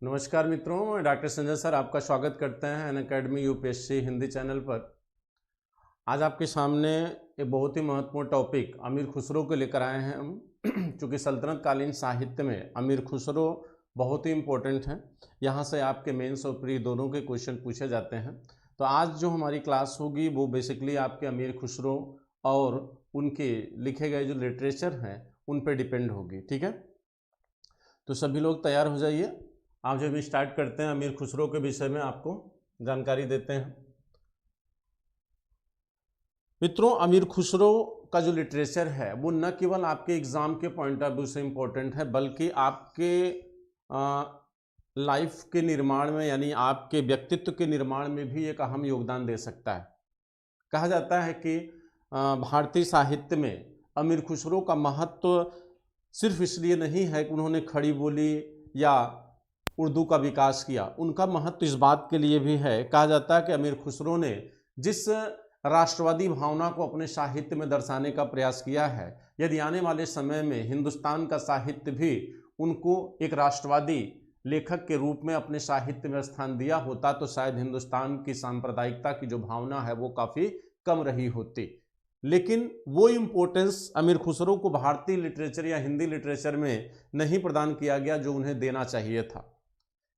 नमस्कार मित्रों, मैं डॉक्टर संजय सर आपका स्वागत करते हैं अनअकैडमी यूपीएससी हिंदी चैनल पर। आज आपके सामने एक बहुत ही महत्वपूर्ण टॉपिक अमीर खुसरो को लेकर आए हैं हम। चूँकि सल्तनत कालीन साहित्य में अमीर खुसरो बहुत ही इम्पोर्टेंट हैं। यहाँ से आपके मेंस और प्री दोनों के क्वेश्चन पूछे जाते हैं। तो आज जो हमारी क्लास होगी वो बेसिकली आपके अमीर खुसरो और उनके लिखे गए जो लिटरेचर हैं उन पर डिपेंड होगी। ठीक है, तो सभी लोग तैयार हो जाइए। आप जब स्टार्ट करते हैं अमीर खुसरो के विषय में आपको जानकारी देते हैं। मित्रों, अमीर खुसरो का जो लिटरेचर है वो न केवल आपके एग्जाम के पॉइंट ऑफ व्यू से इम्पोर्टेंट है बल्कि आपके लाइफ के निर्माण में यानी आपके व्यक्तित्व के निर्माण में भी एक अहम योगदान दे सकता है। कहा जाता है कि भारतीय साहित्य में अमीर खुसरो का महत्व सिर्फ इसलिए नहीं है कि उन्होंने खड़ी बोली या उर्दू का विकास किया, उनका महत्व इस बात के लिए भी है। कहा जाता है कि अमीर खुसरो ने जिस राष्ट्रवादी भावना को अपने साहित्य में दर्शाने का प्रयास किया है, यदि आने वाले समय में हिंदुस्तान का साहित्य भी उनको एक राष्ट्रवादी लेखक के रूप में अपने साहित्य में स्थान दिया होता तो शायद हिंदुस्तान की सांप्रदायिकता की जो भावना है वो काफ़ी कम रही होती। लेकिन वो इम्पोर्टेंस अमीर खुसरो को भारतीय लिटरेचर या हिंदी लिटरेचर में नहीं प्रदान किया गया जो उन्हें देना चाहिए था,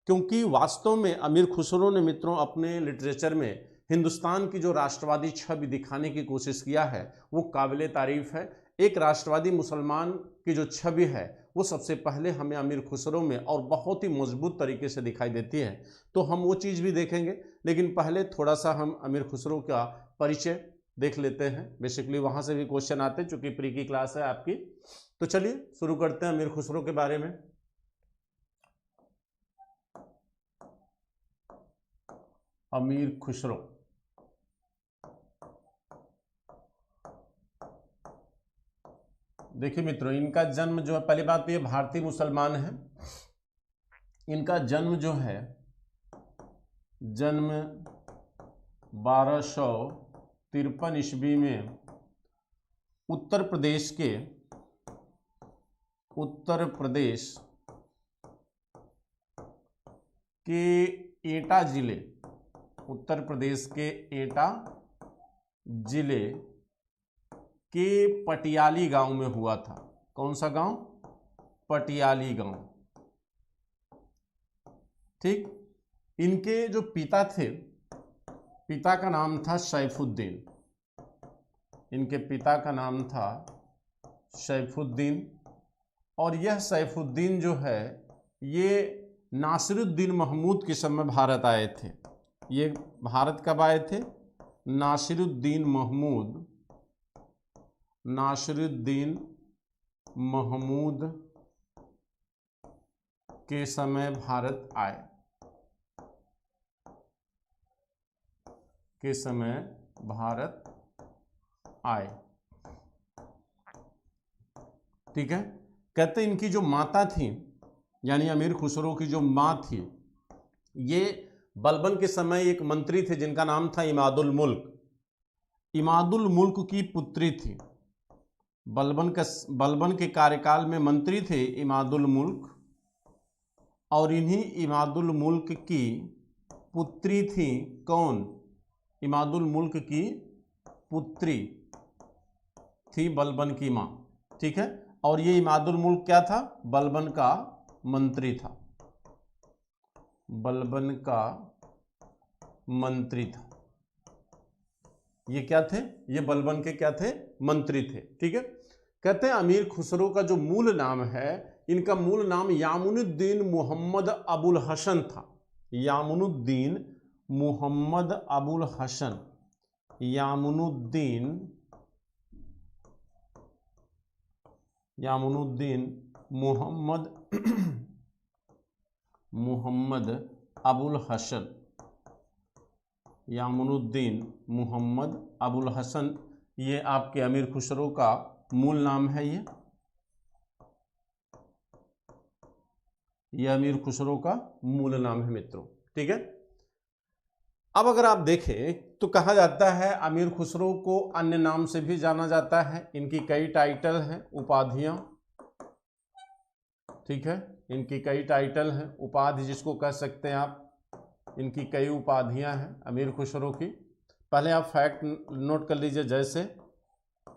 क्योंकि वास्तव में अमीर खुसरो ने मित्रों अपने लिटरेचर में हिंदुस्तान की जो राष्ट्रवादी छवि दिखाने की कोशिश किया है वो काबिले तारीफ है। एक राष्ट्रवादी मुसलमान की जो छवि है वो सबसे पहले हमें अमीर खुसरो में और बहुत ही मजबूत तरीके से दिखाई देती है। तो हम वो चीज़ भी देखेंगे, लेकिन पहले थोड़ा सा हम अमीर खुसरो का परिचय देख लेते हैं। बेसिकली वहाँ से भी क्वेश्चन आते हैं, चूँकि प्री की क्लास है आपकी। तो चलिए शुरू करते हैं अमीर खुसरो के बारे में। अमीर खुसरो, देखिए मित्रों, इनका जन्म जो है, पहली बात तो ये भारतीय मुसलमान है। इनका जन्म जो है, जन्म 1253 ईस्वी में उत्तर प्रदेश के एटा जिले, उत्तर प्रदेश के एटा जिले के पटियाली गांव में हुआ था। कौन सा गांव? पटियाली गांव। ठीक। इनके जो पिता थे, पिता का नाम था सैफुद्दीन। इनके पिता का नाम था सैफुद्दीन, और यह सैफुद्दीन जो है ये नासिरुद्दीन महमूद के समय भारत आए थे। ये भारत कब आए थे? नासिरुद्दीन महमूद के समय भारत आए, ठीक है। कहते हैं इनकी जो माता थी, यानी अमीर खुसरो की जो माँ थी, ये बलबन के समय एक मंत्री थे जिनका नाम था इमादुल मुल्क की पुत्री थी। बलबन के कार्यकाल में मंत्री थे इमादुल मुल्क, और इन्हीं इमादुल मुल्क की पुत्री थी कौन? इमादुल मुल्क की पुत्री थी बलबन की माँ। ठीक है। और ये इमादुल मुल्क क्या था? बलबन का मंत्री था। बलबन का मंत्री था। ये क्या थे? ये बलबन के क्या थे? मंत्री थे। ठीक है। कहते हैं अमीर खुसरो का जो मूल नाम है, इनका मूल नाम यामुनुद्दीन मुहम्मद अबुल हसन था। यामुनुद्दीन मुहम्मद अबुल हसन, यामुनुद्दीन मुहम्मद अबुल हसन, यामुनुद्दीन मुहम्मद अबुल हसन, ये आपके अमीर खुसरो का मूल नाम है। ये अमीर खुसरो का मूल नाम है मित्रों। ठीक है। अब अगर आप देखें तो कहा जाता है अमीर खुसरो को अन्य नाम से भी जाना जाता है। इनकी कई टाइटल हैं, उपाधियां। ठीक है। इनकी कई टाइटल हैं, उपाधि जिसको कह सकते हैं आप, इनकी कई उपाधियां हैं अमीर खुसरो की। पहले आप फैक्ट नोट कर लीजिए, जैसे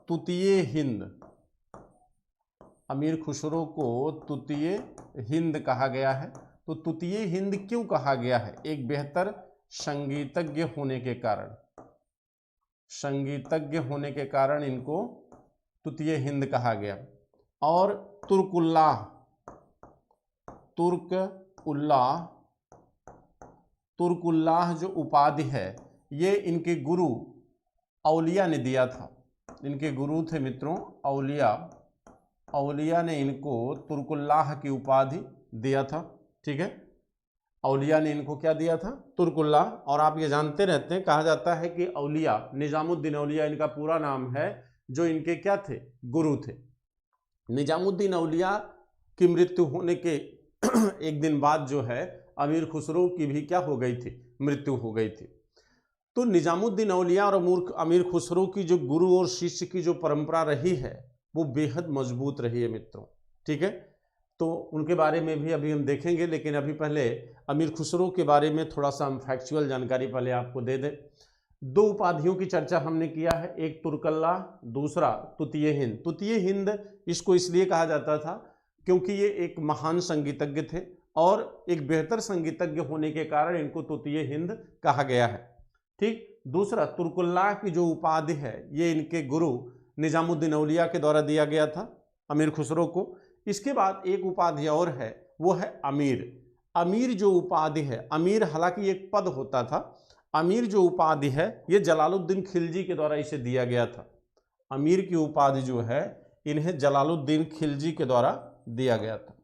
तुतिये हिंद, अमीर खुसरो को तुतिये हिंद कहा गया है। तो तुतिये हिंद क्यों कहा गया है? एक बेहतर संगीतज्ञ होने के कारण, संगीतज्ञ होने के कारण इनको तुतिये हिंद कहा गया। और तुर्कुल्लाह, तुर्कुल्लाह, तुर्कुल्लाह जो उपाधि है ये इनके गुरु औलिया ने दिया था। इनके गुरु थे मित्रों औलिया, औलिया ने इनको तुर्कुल्लाह की उपाधि दिया था। ठीक है, औलिया ने इनको क्या दिया था? तुर्कुल्लाह। और आप ये जानते रहते हैं, कहा जाता है कि औलिया, निजामुद्दीन औलिया इनका पूरा नाम है, जो इनके क्या थे? गुरु थे। निजामुद्दीन औलिया की मृत्यु होने के एक दिन बाद जो है अमीर खुसरो की भी क्या हो गई थी? मृत्यु हो गई थी। तो निजामुद्दीन औलिया और अमीर खुसरो की जो गुरु और शिष्य की जो परंपरा रही है वो बेहद मजबूत रही है मित्रों। ठीक है, तो उनके बारे में भी अभी हम देखेंगे, लेकिन अभी पहले अमीर खुसरो के बारे में थोड़ा सा हम फैक्चुअल जानकारी पहले आपको दे दें। दो उपाधियों की चर्चा हमने किया है, एक तुर्कल्ला, दूसरा तुतिये हिंद। तुतिये हिंद इसको इसलिए कहा जाता था क्योंकि ये एक महान संगीतज्ञ थे और एक बेहतर संगीतज्ञ होने के कारण इनको तुतिये हिंद कहा गया है। ठीक, दूसरा तुर्कुल्लाह की जो उपाधि है ये इनके गुरु निजामुद्दीन औलिया के द्वारा दिया गया था अमीर खुसरो को। इसके बाद एक उपाधि और है, वो है अमीर। अमीर जो उपाधि है, अमीर हालांकि एक पद होता था, अमीर जो उपाधि है ये जलालुद्दीन खिलजी के द्वारा इसे दिया गया था। अमीर की उपाधि जो है इन्हें जलालुद्दीन खिलजी के द्वारा दिया गया था।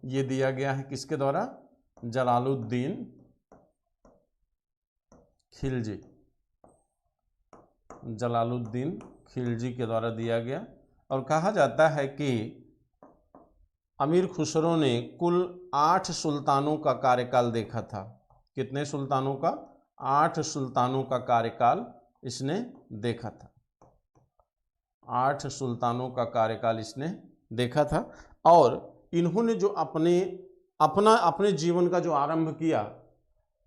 ये दिया गया है किसके द्वारा? जलालुद्दीन खिलजी, जलालुद्दीन खिलजी के द्वारा दिया गया। और कहा जाता है कि अमीर खुसरो ने कुल 8 सुल्तानों का कार्यकाल देखा था। कितने सुल्तानों का? 8 सुल्तानों का कार्यकाल इसने देखा था। 8 सुल्तानों का कार्यकाल इसने देखा था। और इन्होंने जो अपने जीवन का जो आरंभ किया,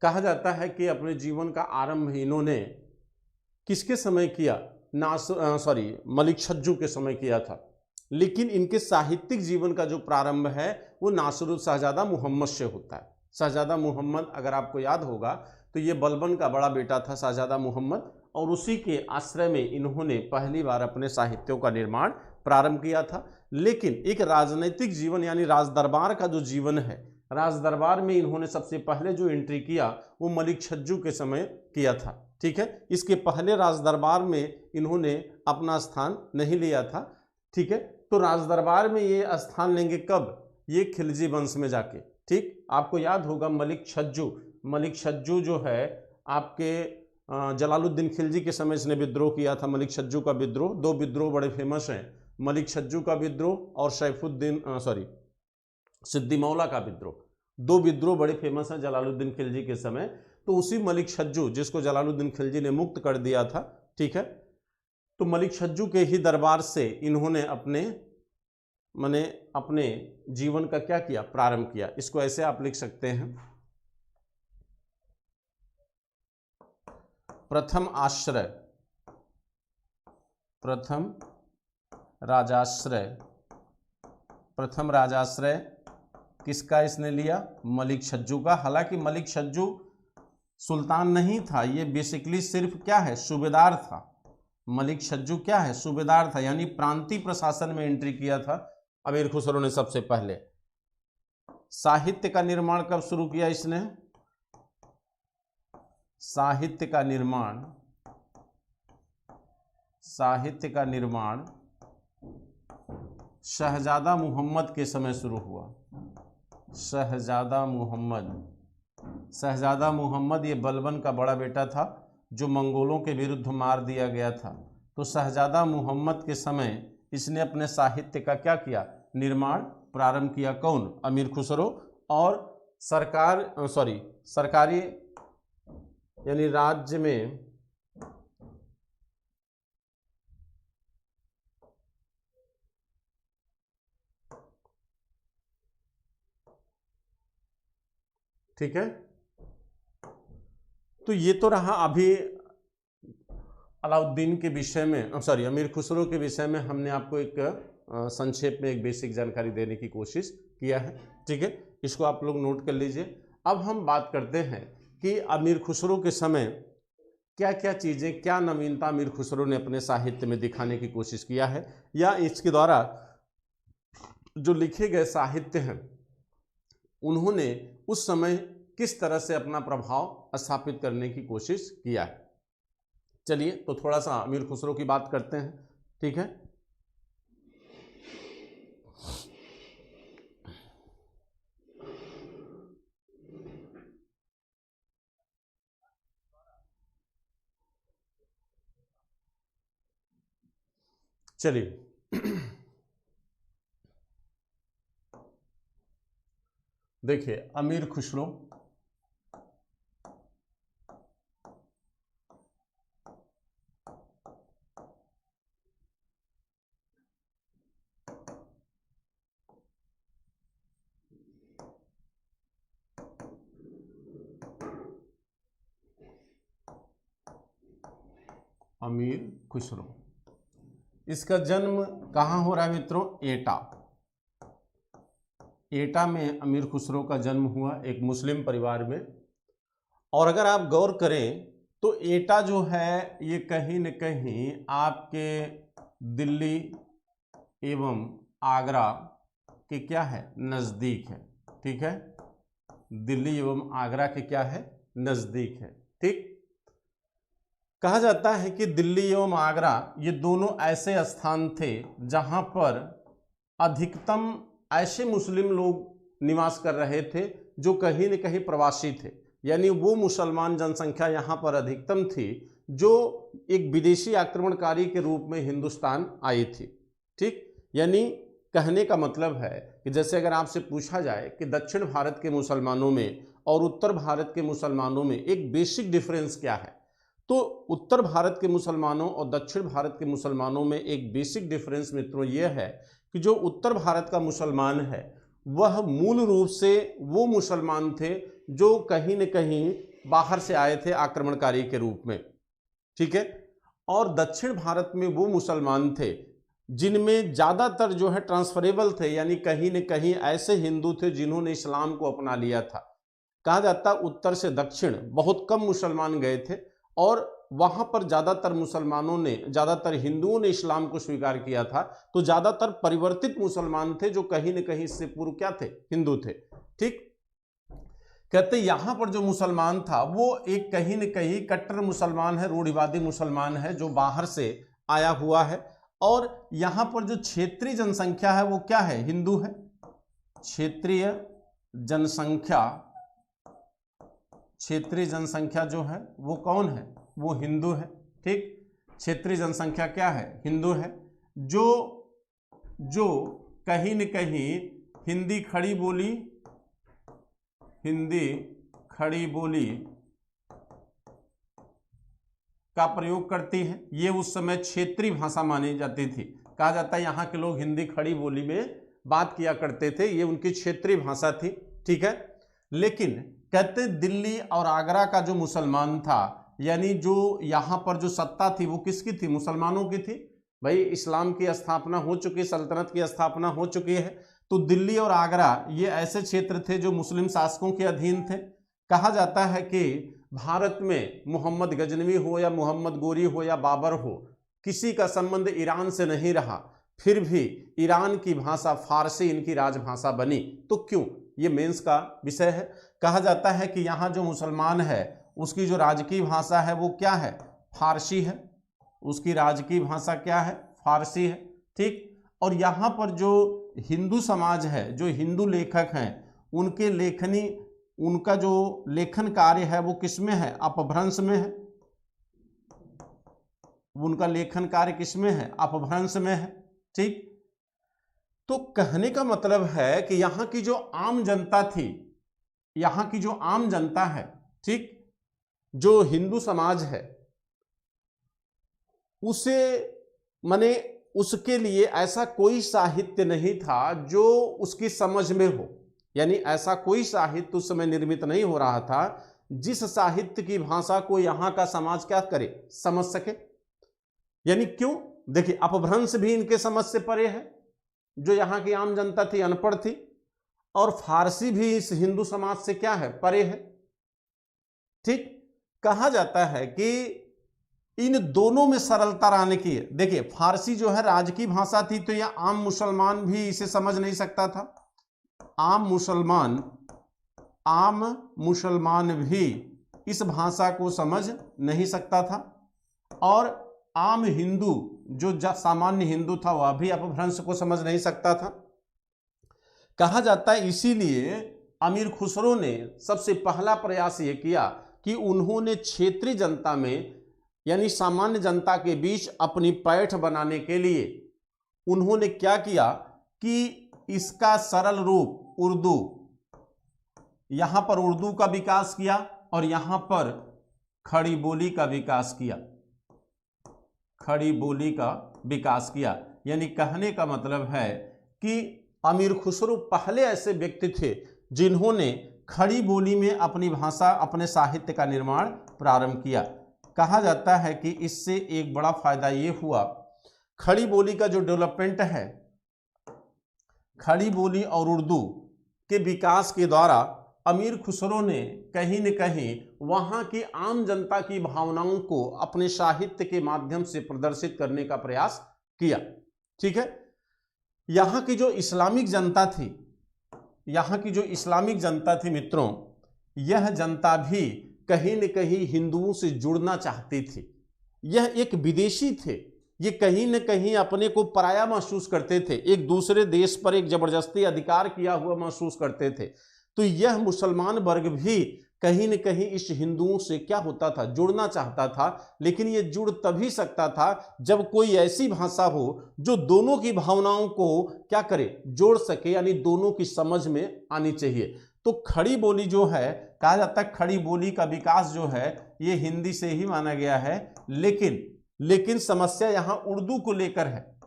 कहा जाता है कि अपने जीवन का आरंभ इन्होंने किसके समय किया? मलिक छज्जू के समय किया था। लेकिन इनके साहित्यिक जीवन का जो प्रारंभ है वो नासिरुल शहजादा मोहम्मद से होता है। शहजादा मोहम्मद, अगर आपको याद होगा तो ये बलबन का बड़ा बेटा था शहजादा मोहम्मद, और उसी के आश्रय में इन्होंने पहली बार अपने साहित्यों का निर्माण प्रारंभ किया था। लेकिन एक राजनीतिक जीवन यानी राजदरबार का जो जीवन है, राजदरबार में इन्होंने सबसे पहले जो एंट्री किया वो मलिक छज्जू के समय किया था। ठीक है, इसके पहले राजदरबार में इन्होंने अपना स्थान नहीं लिया था। ठीक है, तो राजदरबार में ये स्थान लेंगे कब? ये खिलजी वंश में जाके। ठीक, आपको याद होगा मलिक छज्जू जो है आपके जलालुद्दीन खिलजी के समय इसने विद्रोह किया था। मलिक छज्जू का विद्रोह, 2 विद्रोह बड़े फेमस हैं, मलिक छज्जू का विद्रोह और सिद्दी मौला का विद्रोह। 2 विद्रोह बड़े फेमस हैं जलालुद्दीन खिलजी के समय। तो उसी मलिक छज्जू जिसको जलालुद्दीन खिलजी ने मुक्त कर दिया था, ठीक है, तो मलिक छज्जू के ही दरबार से इन्होंने अपने जीवन का क्या किया? प्रारंभ किया। इसको ऐसे आप लिख सकते हैं, प्रथम राजाश्रय किसका इसने लिया? मलिक छज्जू का। हालांकि मलिक छज्जू सुल्तान नहीं था, ये बेसिकली सिर्फ क्या है? सूबेदार था। मलिक छज्जू क्या है? सूबेदार था, यानी प्रांतीय प्रशासन में एंट्री किया था अमीर खुसरो ने सबसे पहले। साहित्य का निर्माण कब शुरू किया इसने? साहित्य का निर्माण शहजादा मोहम्मद के समय शुरू हुआ। शहजादा मोहम्मद ये बलबन का बड़ा बेटा था जो मंगोलों के विरुद्ध मार दिया गया था। तो शहजादा मोहम्मद के समय इसने अपने साहित्य का क्या किया? निर्माण प्रारंभ किया। कौन? अमीर खुसरो। और सरकारी यानी राज्य में ठीक है। तो ये तो रहा अभी अलाउद्दीन के विषय में, सॉरी अमीर खुसरो के विषय में हमने आपको एक संक्षेप में एक बेसिक जानकारी देने की कोशिश किया है, ठीक है। इसको आप लोग नोट कर लीजिए। अब हम बात करते हैं कि अमीर खुसरो के समय क्या क्या चीज़ें, क्या नवीनता अमीर खुसरो ने अपने साहित्य में दिखाने की कोशिश किया है, या इसके द्वारा जो लिखे गए साहित्य हैं उन्होंने उस समय किस तरह से अपना प्रभाव स्थापित करने की कोशिश किया है। चलिए तो थोड़ा सा अमीर खुसरो की बात करते हैं, ठीक है। चलिए देखिए अमीर खुसरो अमीर खुसरो, इसका जन्म कहाँ हो रहा है मित्रों? एटा। एटा में अमीर खुसरो का जन्म हुआ, एक मुस्लिम परिवार में। और अगर आप गौर करें तो एटा जो है ये कहीं न कहीं आपके दिल्ली एवं आगरा के क्या है, नज़दीक है, ठीक है। दिल्ली एवं आगरा के क्या है, नज़दीक है, ठीक। कहा जाता है कि दिल्ली एवं आगरा ये दोनों ऐसे स्थान थे जहां पर अधिकतम ऐसे मुस्लिम लोग निवास कर रहे थे जो कहीं न कहीं प्रवासी थे, यानी वो मुसलमान जनसंख्या यहाँ पर अधिकतम थी जो एक विदेशी आक्रमणकारी के रूप में हिंदुस्तान आई थी, ठीक। यानी कहने का मतलब है कि जैसे अगर आपसे पूछा जाए कि दक्षिण भारत के मुसलमानों में और उत्तर भारत के मुसलमानों में एक बेसिक डिफरेंस क्या है, तो उत्तर भारत के मुसलमानों और दक्षिण भारत के मुसलमानों में एक बेसिक डिफरेंस मित्रों ये है कि जो उत्तर भारत का मुसलमान है वह मूल रूप से वो मुसलमान थे जो कहीं न कहीं बाहर से आए थे आक्रमणकारी के रूप में, ठीक है। और दक्षिण भारत में वो मुसलमान थे जिनमें ज़्यादातर जो है ट्रांसफरेबल थे, यानी कहीं न कहीं ऐसे हिंदू थे जिन्होंने इस्लाम को अपना लिया था। कहा जाता उत्तर से दक्षिण बहुत कम मुसलमान गए थे और वहां पर ज़्यादातर मुसलमानों ने, ज़्यादातर हिंदुओं ने इस्लाम को स्वीकार किया था, तो ज़्यादातर परिवर्तित मुसलमान थे जो कहीं न कहीं इससे पूर्व क्या थे, हिंदू थे, ठीक। कहते यहां पर जो मुसलमान था वो एक कहीं न कहीं कट्टर मुसलमान है, रूढ़िवादी मुसलमान है जो बाहर से आया हुआ है। और यहां पर जो क्षेत्रीय जनसंख्या है वो क्या है, हिंदू है। क्षेत्रीय जनसंख्या, क्षेत्रीय जनसंख्या जो है वो कौन है, वो हिंदू है, ठीक। क्षेत्रीय जनसंख्या क्या है, हिंदू है। जो कहीं न कहीं हिंदी खड़ी बोली, हिंदी खड़ी बोली का प्रयोग करती है, ये उस समय क्षेत्रीय भाषा मानी जाती थी। कहा जाता है यहाँ के लोग हिंदी खड़ी बोली में बात किया करते थे, ये उनकी क्षेत्रीय भाषा थी, ठीक है। लेकिन कहते दिल्ली और आगरा का जो मुसलमान था, यानी जो यहाँ पर जो सत्ता थी वो किसकी थी, मुसलमानों की थी। भाई इस्लाम की स्थापना हो चुकी, सल्तनत की स्थापना हो चुकी है, तो दिल्ली और आगरा ये ऐसे क्षेत्र थे जो मुस्लिम शासकों के अधीन थे। कहा जाता है कि भारत में मोहम्मद गजनवी हो या मोहम्मद गोरी हो या बाबर हो, किसी का संबंध ईरान से नहीं रहा, फिर भी ईरान की भाषा फारसी इनकी राजभाषा बनी। तो क्यों, ये मेंस का विषय है। कहा जाता है कि यहाँ जो मुसलमान है उसकी जो राजकीय भाषा है वो क्या है, फारसी है। उसकी राजकीय भाषा क्या है, फारसी है, ठीक। और यहाँ पर जो हिंदू समाज है, जो हिंदू लेखक हैं, उनके लेखनी, उनका जो लेखन कार्य है वो किसमें है, अपभ्रंश में है। उनका लेखन कार्य किसमें है, अपभ्रंश में है, ठीक। तो कहने का मतलब है कि यहाँ की जो आम जनता थी, यहाँ की जो आम जनता है, ठीक, जो हिंदू समाज है, उसे माने उसके लिए ऐसा कोई साहित्य नहीं था जो उसकी समझ में हो। यानी ऐसा कोई साहित्य उस समय निर्मित नहीं हो रहा था जिस साहित्य की भाषा को यहाँ का समाज क्या करे, समझ सके। यानी क्यों, देखिए अपभ्रंश भी इनके समझ से परे है, जो यहाँ की आम जनता थी अनपढ़ थी, और फारसी भी इस हिंदू समाज से क्या है, परे है। ठीक, कहा जाता है कि इन दोनों में सरलता लाने की है। देखिए फारसी जो है राज की भाषा थी, तो यह आम मुसलमान भी इसे समझ नहीं सकता था। आम मुसलमान भी इस भाषा को समझ नहीं सकता था, और आम हिंदू जो सामान्य हिंदू था वह भी अपभ्रंश को समझ नहीं सकता था। कहा जाता है इसीलिए अमीर खुसरो ने सबसे पहला प्रयास यह किया कि उन्होंने क्षेत्रीय जनता में यानी सामान्य जनता के बीच अपनी पैठ बनाने के लिए उन्होंने क्या किया कि इसका सरल रूप उर्दू, यहां पर उर्दू का विकास किया और यहां पर खड़ी बोली का विकास किया। खड़ी बोली का विकास किया, यानी कहने का मतलब है कि अमीर खुसरो पहले ऐसे व्यक्ति थे जिन्होंने खड़ी बोली में अपनी भाषा, अपने साहित्य का निर्माण प्रारंभ किया। कहा जाता है कि इससे एक बड़ा फायदा ये हुआ, खड़ी बोली का जो डेवलपमेंट है, खड़ी बोली और उर्दू के विकास के द्वारा अमीर खुसरो ने कहीं न कहीं वहाँ की आम जनता की भावनाओं को अपने साहित्य के माध्यम से प्रदर्शित करने का प्रयास किया। ठीक है, यहाँ की जो इस्लामिक जनता थी, यहाँ की जो इस्लामिक जनता थी मित्रों, यह जनता भी कहीं न कहीं हिंदुओं से जुड़ना चाहती थी। यह एक विदेशी थे, ये कहीं न कहीं अपने को पराया महसूस करते थे, एक दूसरे देश पर एक जबरदस्ती अधिकार किया हुआ महसूस करते थे। तो यह मुसलमान वर्ग भी कहीं न कहीं इस हिंदुओं से क्या होता था, जुड़ना चाहता था। लेकिन ये जुड़ तभी सकता था जब कोई ऐसी भाषा हो जो दोनों की भावनाओं को क्या करे, जोड़ सके, यानी दोनों की समझ में आनी चाहिए। तो खड़ी बोली जो है, कहा जाता है खड़ी बोली का विकास जो है ये हिंदी से ही माना गया है, लेकिन समस्या यहां उर्दू को लेकर है।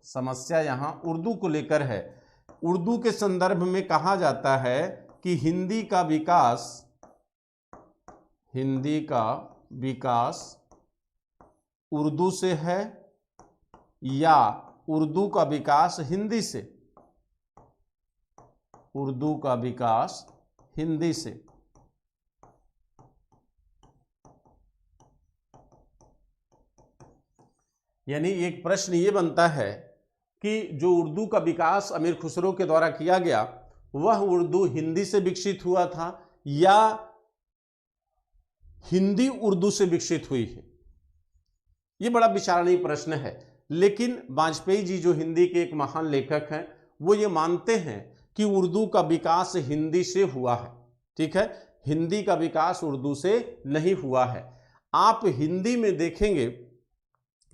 समस्या यहां उर्दू को लेकर है। उर्दू के संदर्भ में कहा जाता है कि हिंदी का विकास उर्दू से है या उर्दू का विकास हिंदी से, उर्दू का विकास हिंदी से। यानी एक प्रश्न ये बनता है कि जो उर्दू का विकास अमीर खुसरो के द्वारा किया गया वह उर्दू हिंदी से विकसित हुआ था या हिंदी उर्दू से विकसित हुई है, ये बड़ा विचारणीय प्रश्न है। लेकिन वाजपेयी जी जो हिंदी के एक महान लेखक हैं वो ये मानते हैं कि उर्दू का विकास हिंदी से हुआ है। ठीक है, हिंदी का विकास उर्दू से नहीं हुआ है। आप हिंदी में देखेंगे,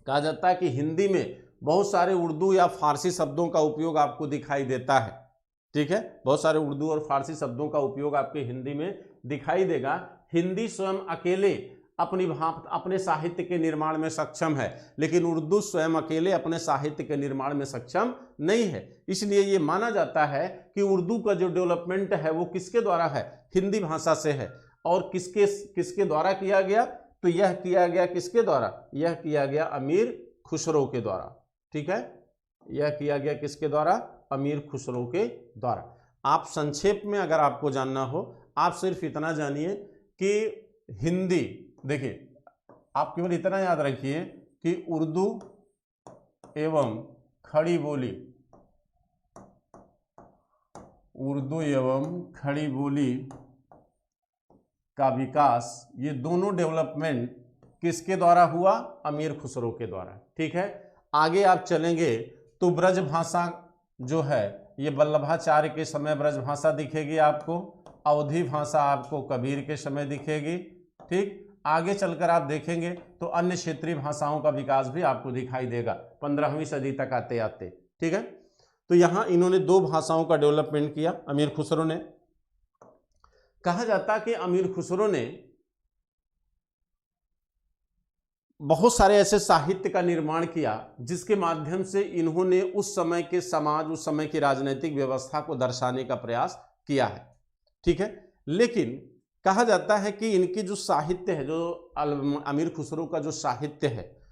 कहा जाता है कि हिंदी में बहुत सारे उर्दू या फारसी शब्दों का उपयोग आपको दिखाई देता है। ठीक है, बहुत सारे उर्दू और फारसी शब्दों का उपयोग आपके हिंदी में दिखाई देगा। हिंदी स्वयं अकेले अपने साहित्य के निर्माण में सक्षम है, लेकिन उर्दू स्वयं अकेले अपने साहित्य के निर्माण में सक्षम नहीं है। इसलिए ये माना जाता है कि उर्दू का जो डेवलपमेंट है वो किसके द्वारा है, हिंदी भाषा से है। और किसके द्वारा किया गया, तो यह किया गया किसके द्वारा, यह किया गया अमीर खुसरो के द्वारा। ठीक है, यह किया गया किसके द्वारा, अमीर खुसरो के द्वारा। आप संक्षेप में अगर आपको जानना हो, आप सिर्फ इतना जानिए कि हिंदी, देखिए आप केवल इतना याद रखिए कि उर्दू एवं खड़ी बोली, उर्दू एवं खड़ी बोली का विकास, ये दोनों डेवलपमेंट किसके द्वारा हुआ, अमीर खुसरो के द्वारा। ठीक है, आगे आप चलेंगे तो ब्रज भाषा जो है ये वल्लभाचार्य के समय ब्रज भाषा दिखेगी आपको, अवधी भाषा आपको कबीर के समय दिखेगी। ठीक, आगे चलकर आप देखेंगे तो अन्य क्षेत्रीय भाषाओं का विकास भी आपको दिखाई देगा 15वीं सदी तक आते आते। ठीक है, तो यहाँ इन्होंने दो भाषाओं का डेवलपमेंट किया अमीर खुसरो ने। कहा जाता कि अमीर खुसरो ने बहुत सारे ऐसे साहित्य का निर्माण किया जिसके माध्यम से इन्होंने उस समय के समाज, उस समय की राजनीतिक व्यवस्था को दर्शाने का प्रयास किया है। ठीक है, लेकिन कहा जाता है कि इनकी जो साहित्य है, जो अमीर खुसरो का जो साहित्य है,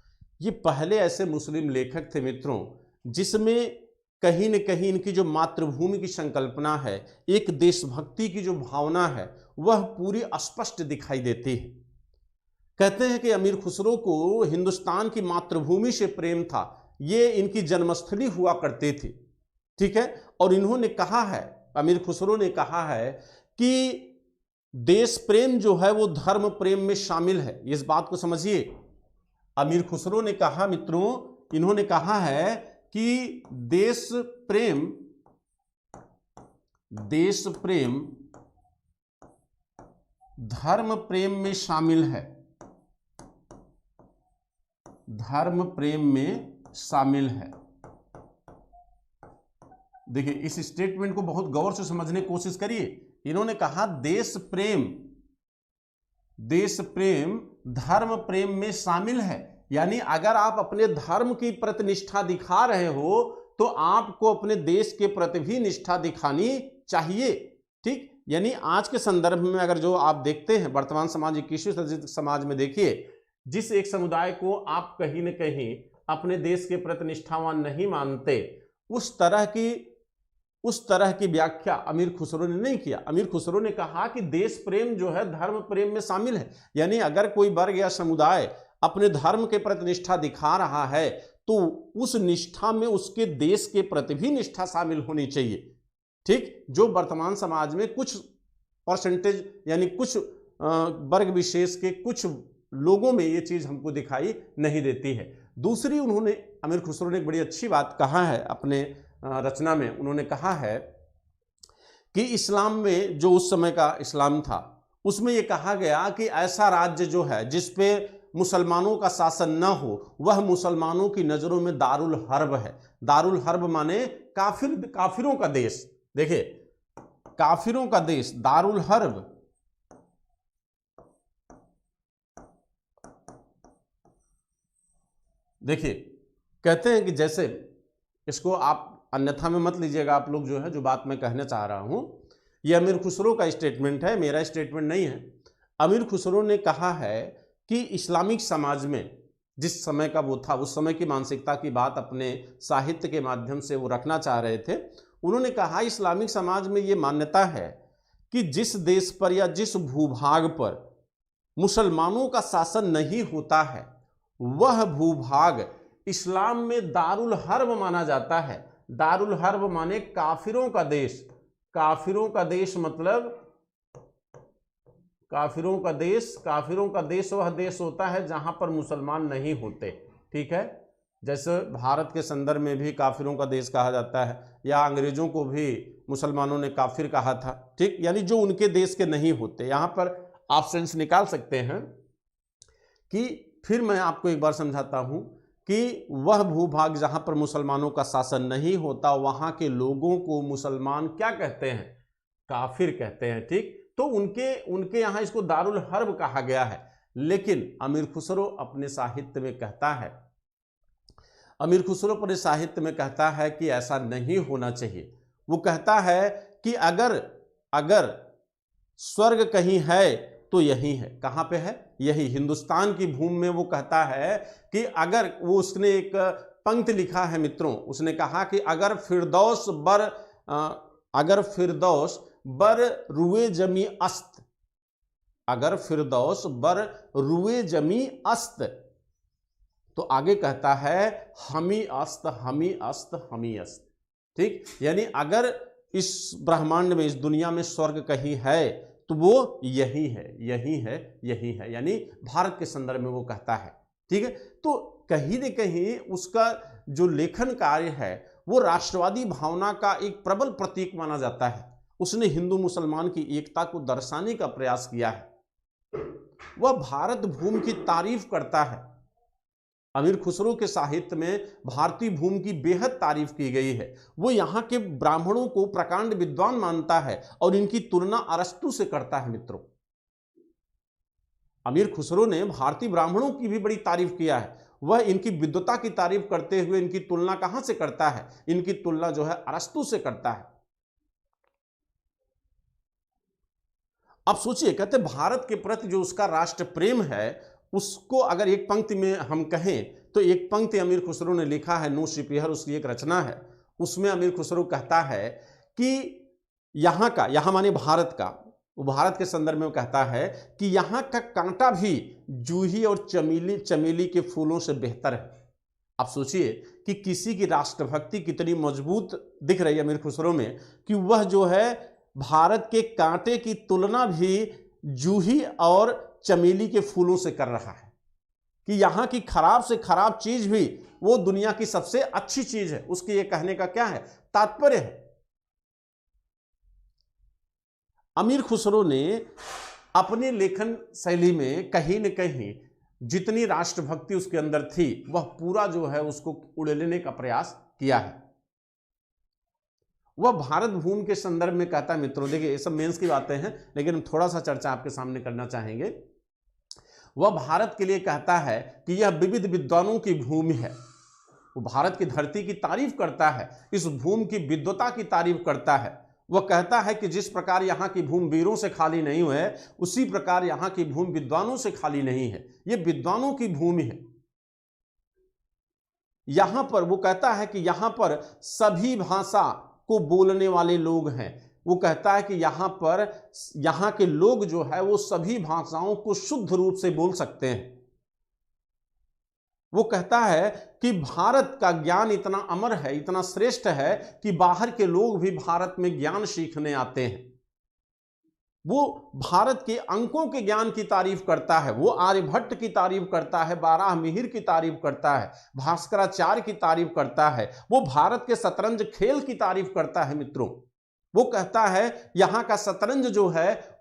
ये पहले ऐसे मुस्लिम लेखक थे मित्रों जिसमें कहीं न कहीं इनकी जो मातृभूमि की संकल्पना है, एक देशभक्ति की जो भावना है, वह पूरी स्पष्ट दिखाई देती है। कहते हैं कि अमीर खुसरो को हिंदुस्तान की मातृभूमि से प्रेम था, ये इनकी जन्मस्थली हुआ करती थी। ठीक है, और इन्होंने कहा है, अमीर खुसरो ने कहा है कि देश प्रेम जो है वो धर्म प्रेम में शामिल है। इस बात को समझिए, अमीर खुसरो ने कहा मित्रों, इन्होंने कहा है कि देश प्रेम धर्म प्रेम में शामिल है, धर्म प्रेम में शामिल है। देखिए, इस स्टेटमेंट को बहुत गौर से समझने की कोशिश करिए। इन्होंने कहा देश प्रेम धर्म प्रेम में शामिल है, यानी अगर आप अपने धर्म की प्रति निष्ठा दिखा रहे हो तो आपको अपने देश के प्रति भी निष्ठा दिखानी चाहिए। ठीक, यानी आज के संदर्भ में अगर जो आप देखते हैं वर्तमान समाज, 21वीं सदी समाज में देखिए, जिस एक समुदाय को आप कहीं न कहीं अपने देश के प्रति निष्ठावान नहीं मानते, उस तरह की व्याख्या अमीर खुसरो ने नहीं किया। अमीर खुसरो ने कहा कि देश प्रेम जो है धर्म प्रेम में शामिल है, यानी अगर कोई वर्ग या समुदाय अपने धर्म के प्रति निष्ठा दिखा रहा है तो उस निष्ठा में उसके देश के प्रति भी निष्ठा शामिल होनी चाहिए। ठीक, जो वर्तमान समाज में कुछ परसेंटेज यानी कुछ वर्ग विशेष के कुछ लोगों में ये चीज हमको दिखाई नहीं देती है। दूसरी, उन्होंने अमीर खुसरो ने एक बड़ी अच्छी बात कहा है अपने रचना में। उन्होंने कहा है कि इस्लाम में, जो उस समय का इस्लाम था, उसमें यह कहा गया कि ऐसा राज्य जो है जिस पे मुसलमानों का शासन न हो, वह मुसलमानों की नजरों में दारुल हर्ब है। दारुल हर्ब माने काफिरों का देश। देखिए, काफिरों का देश, दारुल हर्ब। देखिए, कहते हैं कि जैसे, इसको आप अन्यथा में मत लीजिएगा आप लोग, जो है जो बात मैं कहना चाह रहा हूं, यह अमीर खुसरो का स्टेटमेंट है, मेरा स्टेटमेंट नहीं है। अमीर खुसरो ने कहा है कि इस्लामिक समाज में, जिस समय का वो था, उस समय की मानसिकता की बात अपने साहित्य के माध्यम से वो रखना चाह रहे थे। उन्होंने कहा इस्लामिक समाज में ये मान्यता है कि जिस देश पर या जिस भूभाग पर मुसलमानों का शासन नहीं होता है, वह भूभाग इस्लाम में दारुल हर्ब माना जाता है। दारुल हर्ब माने काफिरों का देश। काफिरों का देश मतलब काफिरों का देश वह देश होता है जहां पर मुसलमान नहीं होते। ठीक है, जैसे भारत के संदर्भ में भी काफिरों का देश कहा जाता है, या अंग्रेजों को भी मुसलमानों ने काफिर कहा था। ठीक, यानी जो उनके देश के नहीं होते। यहां पर आप सेंस निकाल सकते हैं कि, फिर मैं आपको एक बार समझाता हूं कि वह भूभाग जहां पर मुसलमानों का शासन नहीं होता, वहां के लोगों को मुसलमान क्या कहते हैं? काफिर कहते हैं। ठीक, तो उनके यहां इसको दारुल हर्ब कहा गया है। लेकिन अमीर खुसरो अपने साहित्य में कहता है, अमीर खुसरो अपने साहित्य में कहता है कि ऐसा नहीं होना चाहिए। वो कहता है कि अगर स्वर्ग कहीं है तो यही है। कहां पे है? यही हिंदुस्तान की भूमि में। वो कहता है कि अगर, वो उसने एक पंक्ति लिखा है मित्रों, उसने कहा कि अगर फिरदौस बर रुए जमी अस्त, अगर फिरदौस बर रुए जमी अस्त, तो आगे कहता है हमी अस्त हमी अस्त हमी अस्त। ठीक, यानी अगर इस ब्रह्मांड में, इस दुनिया में स्वर्ग कहीं है तो वो यही है, यही है, यही है, यानी भारत के संदर्भ में वो कहता है। ठीक है, तो कहीं न कहीं उसका जो लेखन कार्य है वो राष्ट्रवादी भावना का एक प्रबल प्रतीक माना जाता है। उसने हिंदू मुसलमान की एकता को दर्शाने का प्रयास किया है। वह भारत भूमि की तारीफ करता है। अमीर खुसरो के साहित्य में भारतीय भूमि की बेहद तारीफ की गई है। वो यहाँ के ब्राह्मणों को प्रकांड विद्वान मानता है और इनकी तुलना अरस्तु से करता है मित्रों। अमीर खुसरो ने भारतीय ब्राह्मणों की भी बड़ी तारीफ किया है। वह इनकी विद्वता की तारीफ करते हुए इनकी तुलना कहां से करता है? इनकी तुलना जो है अरस्तु से करता है। अब सोचिए, कहते भारत के प्रति जो उसका राष्ट्र प्रेम है, उसको अगर एक पंक्ति में हम कहें तो एक पंक्ति अमीर खुसरो ने लिखा है, नो शिपयहर उसकी एक रचना है, उसमें अमीर खुसरो कहता है कि यहाँ का, यहाँ माने भारत का, वो भारत के संदर्भ में कहता है कि यहाँ का कांटा भी जूही और चमेली के फूलों से बेहतर है। आप सोचिए कि किसी की राष्ट्रभक्ति कितनी मजबूत दिख रही है अमीर खुसरो में, कि वह जो है भारत के कांटे की तुलना भी जूही और चमेली के फूलों से कर रहा है, कि यहाँ की खराब से खराब चीज भी वो दुनिया की सबसे अच्छी चीज है। उसके ये कहने का क्या है, तात्पर्य है। अमीर खुसरो ने अपने लेखन शैली में कहीं न कहीं जितनी राष्ट्रभक्ति उसके अंदर थी, वह पूरा जो है उसको उड़ेलने का प्रयास किया है। वह भारत भूमि के संदर्भ में कहता है, मित्रों देखिए ये सब मेंस की बातें हैं, लेकिन हम थोड़ा सा चर्चा आपके सामने करना चाहेंगे। वह भारत के लिए कहता है कि यह विविध विद्वानों की भूमि है। वो भारत की धरती की तारीफ करता है, इस भूमि की विद्वता की तारीफ करता है। वह कहता है कि जिस प्रकार यहाँ की भूमि वीरों से खाली नहीं हुई है, उसी प्रकार यहाँ की भूमि विद्वानों से खाली नहीं है। ये विद्वानों की भूमि है। यहां पर वो कहता है कि यहां पर सभी भाषा को बोलने वाले लोग हैं। वो कहता है कि यहां पर यहां के लोग जो है वो सभी भाषाओं को शुद्ध रूप से बोल सकते हैं। वो कहता है कि भारत का ज्ञान इतना अमर है, इतना श्रेष्ठ है कि बाहर के लोग भी भारत में ज्ञान सीखने आते हैं। वो भारत के अंकों के ज्ञान की तारीफ करता है, वो आर्यभट्ट की तारीफ करता है, बाराहमिहिर की तारीफ करता है, भास्कराचार्य की तारीफ करता है, वो भारत के शतरंज खेल की तारीफ करता है। मित्रों, वो कहता है यहाँ का शतरंज जो है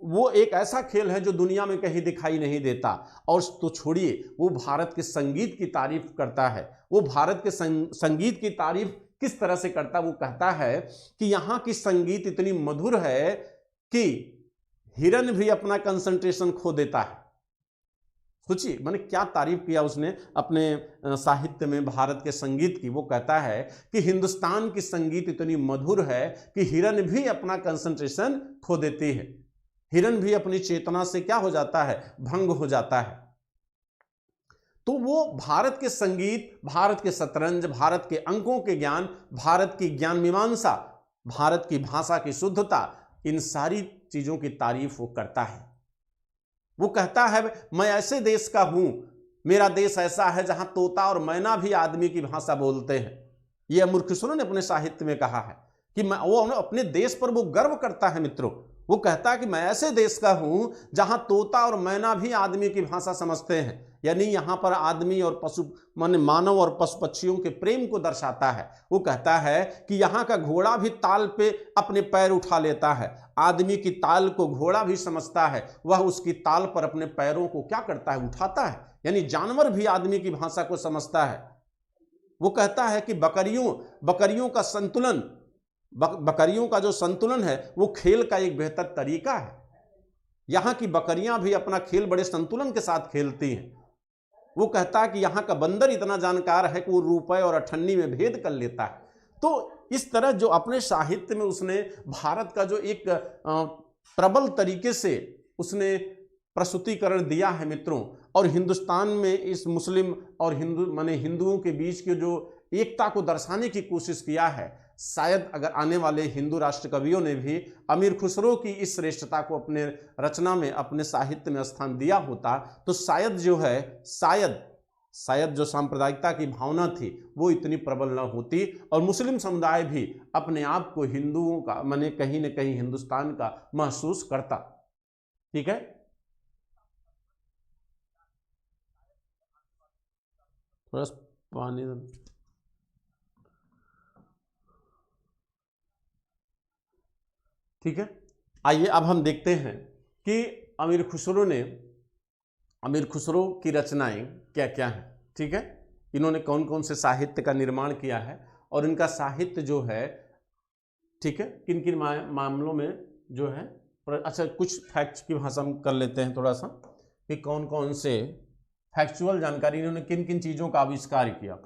वो एक ऐसा खेल है जो दुनिया में कहीं दिखाई नहीं देता। और तो छोड़िए, वो भारत के संगीत की तारीफ करता है। वो भारत के संगीत की तारीफ किस तरह से करता है? वो कहता है कि यहाँ की संगीत इतनी मधुर है कि हिरन भी अपना कंसंट्रेशन खो देता है। सोचिए, मैंने क्या तारीफ किया उसने अपने साहित्य में भारत के संगीत की। वो कहता है कि हिंदुस्तान की संगीत इतनी मधुर है कि हिरन भी अपना कंसंट्रेशन खो देती है, हिरन भी अपनी चेतना से क्या हो जाता है, भंग हो जाता है। तो वो भारत के संगीत, भारत के शतरंज, भारत के अंकों के ज्ञान, भारत की ज्ञान मीमांसा, भारत की भाषा की शुद्धता, इन सारी चीजों की तारीफ वो करता है। वो कहता है मैं ऐसे देश का हूं, मेरा देश ऐसा है जहां तोता और मैना भी आदमी की भाषा बोलते हैं। ये अमीर खुसरो ने अपने साहित्य में कहा है कि वो अपने देश पर वो गर्व करता है। मित्रों, वो कहता है कि मैं ऐसे देश का हूं जहां तोता और मैना भी आदमी की भाषा समझते हैं। यानी यहां पर आदमी और पशु माने मानव और पशु पक्षियों के प्रेम को दर्शाता है। वो कहता है कि यहां का घोड़ा भी ताल पे अपने पैर उठा लेता है, आदमी की ताल को घोड़ा भी समझता है, वह उसकी ताल पर अपने पैरों को क्या करता है, उठाता है। यानी जानवर भी आदमी की भाषा को समझता है। वो कहता है कि बकरियों का संतुलन, बकरियों का जो संतुलन है वो खेल का एक बेहतर तरीका है। यहां की बकरियां भी अपना खेल बड़े संतुलन के साथ खेलती हैं। वो कहता है कि यहां का बंदर इतना जानकार है कि वो रुपए और अठन्नी में भेद कर लेता है। तो इस तरह जो अपने साहित्य में उसने भारत का जो एक प्रबल तरीके से उसने प्रस्तुतिकरण दिया है मित्रों, और हिंदुस्तान में इस मुस्लिम और हिंदुओं के बीच की जो एकता को दर्शाने की कोशिश किया है, शायद अगर आने वाले हिंदू राष्ट्र कवियों ने भी अमीर खुसरो की इस श्रेष्ठता को अपने रचना में, अपने साहित्य में स्थान दिया होता, तो शायद जो है शायद जो सांप्रदायिकता की भावना थी वो इतनी प्रबल न होती, और मुस्लिम समुदाय भी अपने आप को हिंदुओं का माने कहीं न कहीं हिंदुस्तान का महसूस करता। ठीक है, थोड़ा पानी। ठीक है, आइए अब हम देखते हैं कि अमीर खुसरो की रचनाएं क्या क्या हैं। ठीक है, इन्होंने कौन कौन से साहित्य का निर्माण किया है और इनका साहित्य जो है, ठीक है, किन किन मामलों में जो है अच्छा, कुछ फैक्ट्स की भाषा में कर लेते हैं थोड़ा सा कि कौन कौन से फैक्चुअल जानकारी, इन्होंने किन किन चीज़ों का आविष्कार किया,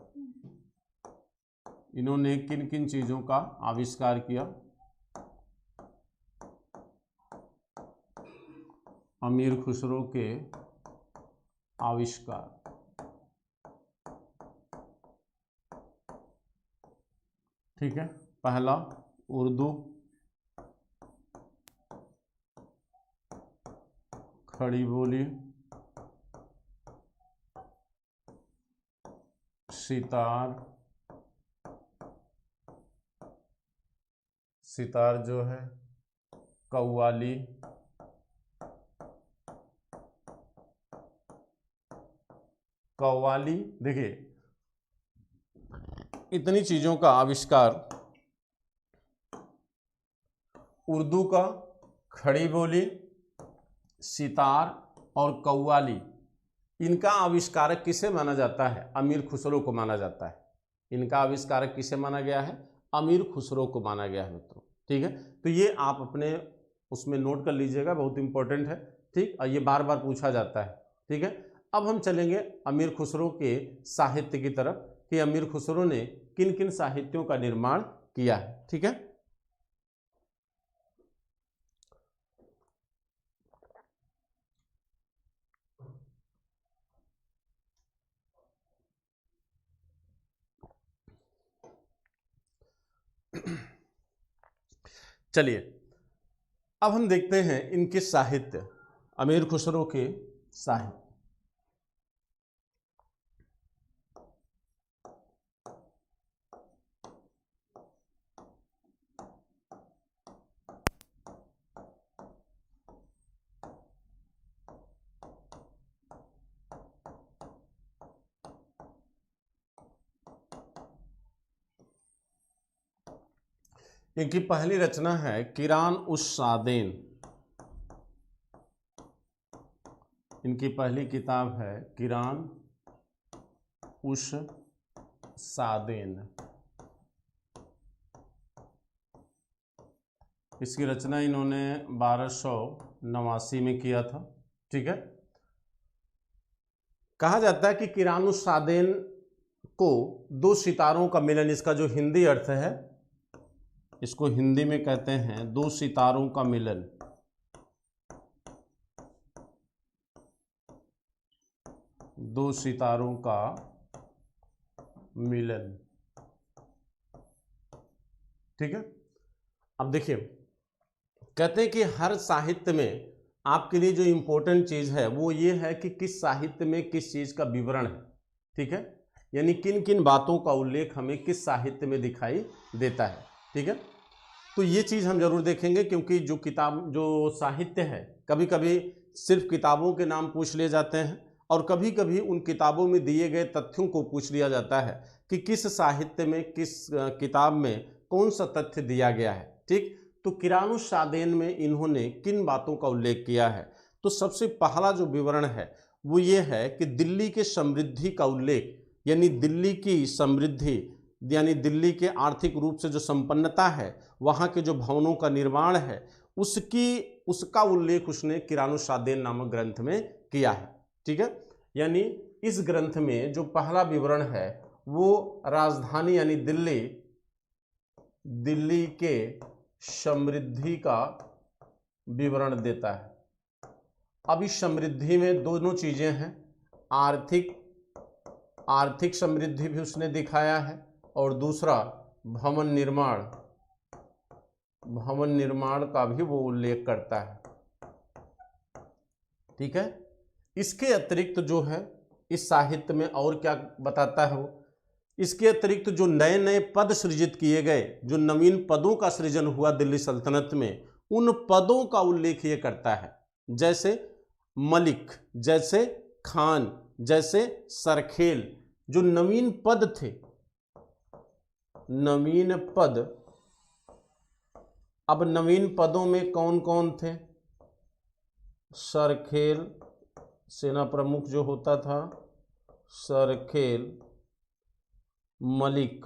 इन्होंने किन किन चीज़ों का आविष्कार किया। अमीर खुसरो के आविष्कार, ठीक है। पहला उर्दू, खड़ी बोली, सितार, सितार जो है, कव्वाली, कव्वाली, देखिए इतनी चीजों का आविष्कार, उर्दू का, खड़ी बोली, सितार और कव्वाली, इनका आविष्कारक किसे माना जाता है? अमीर खुसरो को माना जाता है। इनका आविष्कारक किसे माना गया है? अमीर खुसरो को माना गया है मित्रों, ठीक है। तो ये आप अपने उसमें नोट कर लीजिएगा, बहुत इंपॉर्टेंट है, ठीक। और ये बार बार पूछा जाता है, ठीक है। अब हम चलेंगे अमीर खुसरो के साहित्य की तरफ कि अमीर खुसरो ने किन किन साहित्यों का निर्माण किया है, ठीक है। चलिए अब हम देखते हैं इनके साहित्य, अमीर खुसरो के साहित्य। इनकी पहली रचना है किरान उस सादेन। इनकी पहली किताब है किरान उस सादेन। इसकी रचना इन्होंने 1289 में किया था, ठीक है। कहा जाता है कि किरान उस सादेन को दो सितारों का मिलन, इसका जो हिंदी अर्थ है, इसको हिंदी में कहते हैं दो सितारों का मिलन। दो सितारों का मिलन, ठीक है। अब देखिए, कहते हैं कि हर साहित्य में आपके लिए जो इंपॉर्टेंट चीज है वो ये है कि किस साहित्य में किस चीज का विवरण है, ठीक है। यानी किन किन बातों का उल्लेख हमें किस साहित्य में दिखाई देता है, ठीक है। तो ये चीज हम जरूर देखेंगे, क्योंकि जो किताब, जो साहित्य है, कभी कभी सिर्फ किताबों के नाम पूछ लिए जाते हैं और कभी कभी उन किताबों में दिए गए तथ्यों को पूछ लिया जाता है कि किस साहित्य में, किस किताब में कौन सा तथ्य दिया गया है, ठीक। तो किरान उस सादेन में इन्होंने किन बातों का उल्लेख किया है? तो सबसे पहला जो विवरण है वो ये है कि दिल्ली के समृद्धि का उल्लेख, यानी दिल्ली की समृद्धि, यानी दिल्ली के आर्थिक रूप से जो संपन्नता है, वहाँ के जो भवनों का निर्माण है, उसका उल्लेख उसने किरान उस सादेन नामक ग्रंथ में किया है, ठीक है। यानी इस ग्रंथ में जो पहला विवरण है वो राजधानी यानी दिल्ली के समृद्धि का विवरण देता है। अब इस समृद्धि में दोनों चीजें हैं, आर्थिक समृद्धि भी उसने दिखाया है और दूसरा भवन निर्माण का भी वो उल्लेख करता है, ठीक है। इसके अतिरिक्त जो है इस साहित्य में और क्या बताता है वो, इसके अतिरिक्त जो नए नए पद सृजित किए गए, जो नवीन पदों का सृजन हुआ दिल्ली सल्तनत में, उन पदों का उल्लेख ये करता है, जैसे मलिक, जैसे खान, जैसे सरखेल, जो नवीन पद थे, नवीन पद। अब नवीन पदों में कौन कौन थे? सरखेल सेना प्रमुख जो होता था, सरखेल, मलिक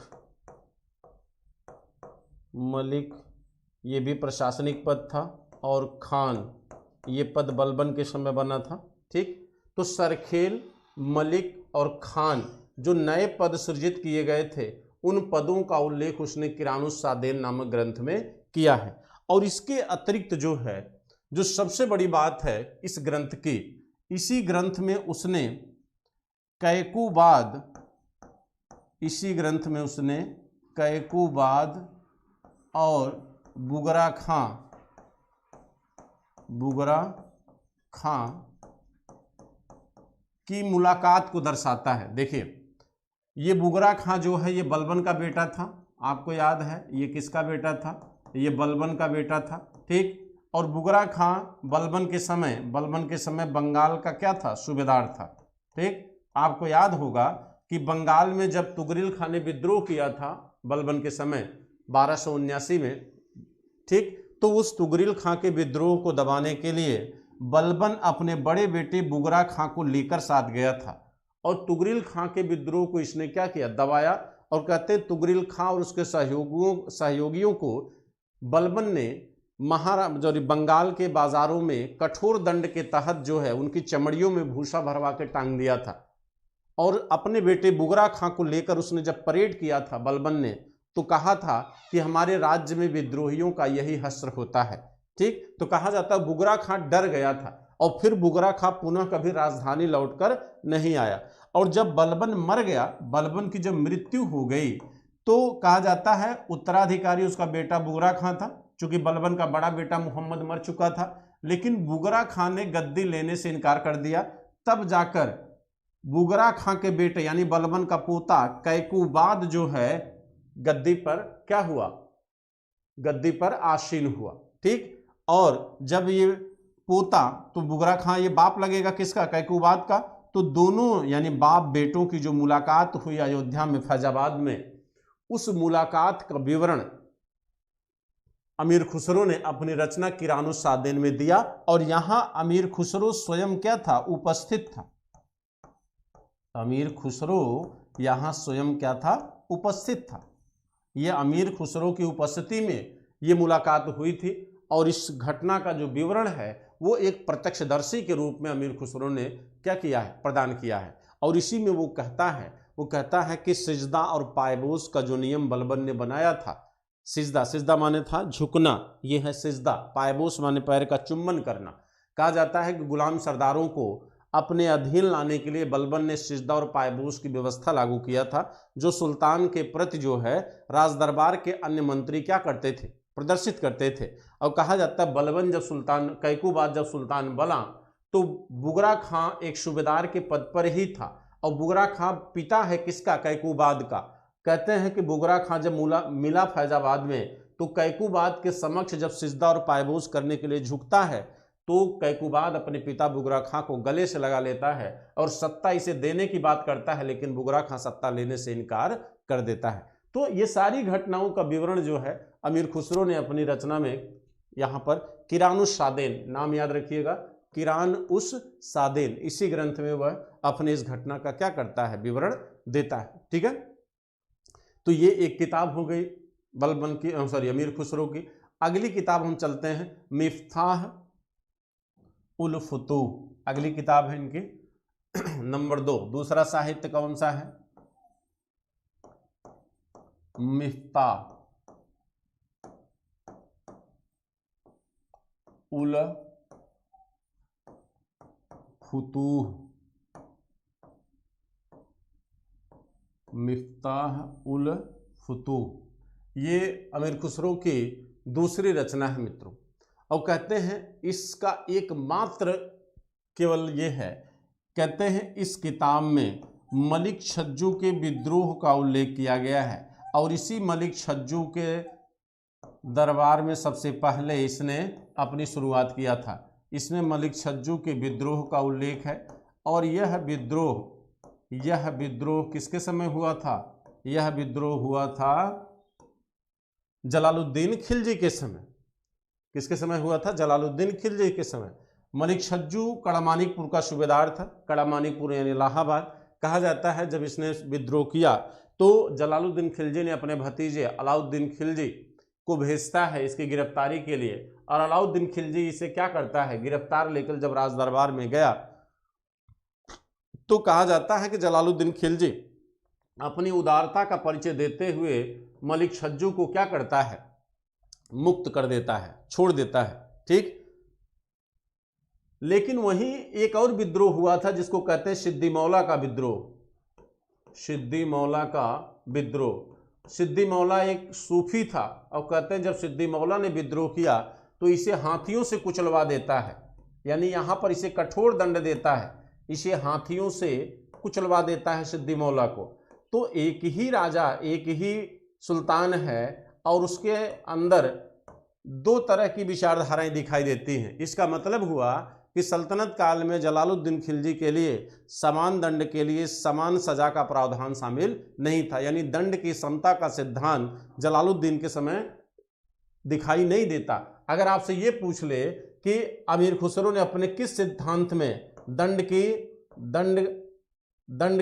ये भी प्रशासनिक पद था, और खान, ये पद बलबन के समय बना था। ठीक, तो सरखेल, मलिक और खान जो नए पद सृजित किए गए थे, उन पदों का उल्लेख उसने किरानुस्सादेन नामक ग्रंथ में किया है। और इसके अतिरिक्त जो है, जो सबसे बड़ी बात है इस ग्रंथ की, इसी ग्रंथ में उसने कैकुबाद, इसी ग्रंथ में उसने कैकुबाद और बुगरा खां की मुलाकात को दर्शाता है। देखिए, ये बुगरा खां जो है ये बलबन का बेटा था, आपको याद है ये किसका बेटा था, ये बलबन का बेटा था। ठीक, और बुगरा खां बलबन के समय बंगाल का क्या था, सूबेदार था। ठीक, आपको याद होगा कि बंगाल में जब तुगरिल खां ने विद्रोह किया था बलबन के समय 1279 में, ठीक, तो उस तुगरिल खां के विद्रोह को दबाने के लिए बलबन अपने बड़े बेटे बुगरा खां को लेकर साथ गया था, और तुगरिल खां के विद्रोह को इसने क्या किया, दबाया। और कहते हैं तुगरिल खां और उसके सहयोगियों को बलबन ने बंगाल के बाजारों में कठोर दंड के तहत जो है उनकी चमड़ियों में भूसा भरवा के टांग दिया था। और अपने बेटे बुगरा खां को लेकर उसने जब परेड किया था बलबन ने, तो कहा था कि हमारे राज्य में विद्रोहियों का यही हश्र होता है। ठीक, तो कहा जाता है बुगरा खां डर गया था और फिर बुगरा खां पुनः कभी राजधानी लौटकर नहीं आया। और जब बलबन मर गया, बलबन की जब मृत्यु हो गई, तो कहा जाता है उत्तराधिकारी उसका बेटा बुगरा खां था, चूंकि बलबन का बड़ा बेटा मुहम्मद मर चुका था। लेकिन बुगरा खां ने गद्दी लेने से इनकार कर दिया। तब जाकर बुगरा खां के बेटे यानी बलबन का पोता कैकुबाद जो है गद्दी पर क्या हुआ, गद्दी पर आसीन हुआ। ठीक, और जब ये पोता, तो बुगरा खां ये बाप लगेगा किसका, कैकुबाद का, तो दोनों यानी बाप बेटों की जो मुलाकात हुई अयोध्या में फैजाबाद में, उस मुलाकात का विवरण अमीर खुसरो ने अपनी रचना किरानुस्सादेन में दिया। और यहां अमीर खुसरो स्वयं क्या था, उपस्थित था। अमीर खुसरो यहां स्वयं क्या था, उपस्थित था। यह अमीर खुसरो की उपस्थिति में यह मुलाकात हुई थी। और इस घटना का जो विवरण है वो एक प्रत्यक्षदर्शी के रूप में अमीर खुसरो ने क्या किया है, प्रदान किया है। और इसी में वो कहता है कि सिजदा और पायबोस का जो नियम बलबन ने बनाया था, सिजदा माने था झुकना, ये है सिजदा, पायबोस माने पैर का चुम्बन करना। कहा जाता है कि गुलाम सरदारों को अपने अधीन लाने के लिए बलबन ने सिजदा और पायबोस की व्यवस्था लागू किया था, जो सुल्तान के प्रति जो है राजदरबार के अन्य मंत्री क्या करते थे, प्रदर्शित करते थे। और कहा जाता है बलबन जब कैकुबाद जब सुल्तान बना, तो बुगरा खां एक सूबेदार के पद पर ही था। और बुगरा खां पिता है किसका, कैकुबाद का। कहते हैं कि बुगरा खां जब मिला फैजाबाद में, तो कैकुबाद के समक्ष जब सिजदा और पायबोस करने के लिए झुकता है, तो कैकुबाद अपने पिता बुगरा खां को गले से लगा लेता है और सत्ता इसे देने की बात करता है, लेकिन बुगरा खां सत्ता लेने से इनकार कर देता है। तो ये सारी घटनाओं का विवरण जो है अमीर खुसरो ने अपनी रचना में यहाँ पर किरानुस्सादेन, नाम याद रखिएगा, किरानुस्सादेन, इसी ग्रंथ में वह अपने इस घटना का क्या करता है, विवरण देता है। ठीक है, तो ये एक किताब हो गई बलबन की, अमीर खुसरो की। अगली किताब हम चलते हैं, मिफ्ताह उल फुतूह, अगली किताब है इनकी नंबर 2। दूसरा साहित्य कौन सा है, मिफ्ताह उल फुतूह, मिफ्ताह उल फुतूह, ये अमीर खुसरो की दूसरी रचना है मित्रों। और कहते हैं इसका एकमात्र केवल ये है, कहते हैं इस किताब में मलिक छज्जू के विद्रोह का उल्लेख किया गया है। और इसी मलिक छज्जू के दरबार में सबसे पहले इसने अपनी शुरुआत किया था। इसमें मलिक छज्जू के विद्रोह का उल्लेख है। और यह विद्रोह किसके समय हुआ था, यह विद्रोह हुआ था जलालुद्दीन खिलजी के समय। किसके समय हुआ था, जलालुद्दीन खिलजी के समय। मलिक छज्जू कड़ामानिकपुर का सूबेदार था, कड़ामानिकपुर यानी इलाहाबाद। कहा जाता है जब इसने विद्रोह किया तो जलालुद्दीन खिलजी ने अपने भतीजे अलाउद्दीन खिलजी को भेजता है इसकी गिरफ्तारी के लिए, और अलाउद्दीन खिलजी इसे क्या करता है, गिरफ्तार लेकर जब राज दरबार में गया तो कहा जाता है कि जलालुद्दीन खिलजी अपनी उदारता का परिचय देते हुए मलिक छज्जू को क्या करता है, मुक्त कर देता है, छोड़ देता है। ठीक, लेकिन वहीं एक और विद्रोह हुआ था जिसको कहते हैं सिद्दी मौला का विद्रोह। सिद्दी मौला का विद्रोह, सिद्दी मौला एक सूफी था और कहते हैं जब सिद्दी मौला ने विद्रोह किया तो इसे हाथियों से कुचलवा देता है, यानी यहां पर इसे कठोर दंड देता है, इसे हाथियों से कुचलवा देता है सिद्दी मौला को। तो एक ही राजा, एक ही सुल्तान है और उसके अंदर दो तरह की विचारधाराएं दिखाई देती हैं। इसका मतलब हुआ कि सल्तनत काल में जलालुद्दीन खिलजी के लिए समान दंड के लिए समान सजा का प्रावधान शामिल नहीं था, यानी दंड की समता का सिद्धांत जलालुद्दीन के समय दिखाई नहीं देता। अगर आपसे ये पूछ ले कि अमीर खुसरो ने अपने किस सिद्धांत में दंड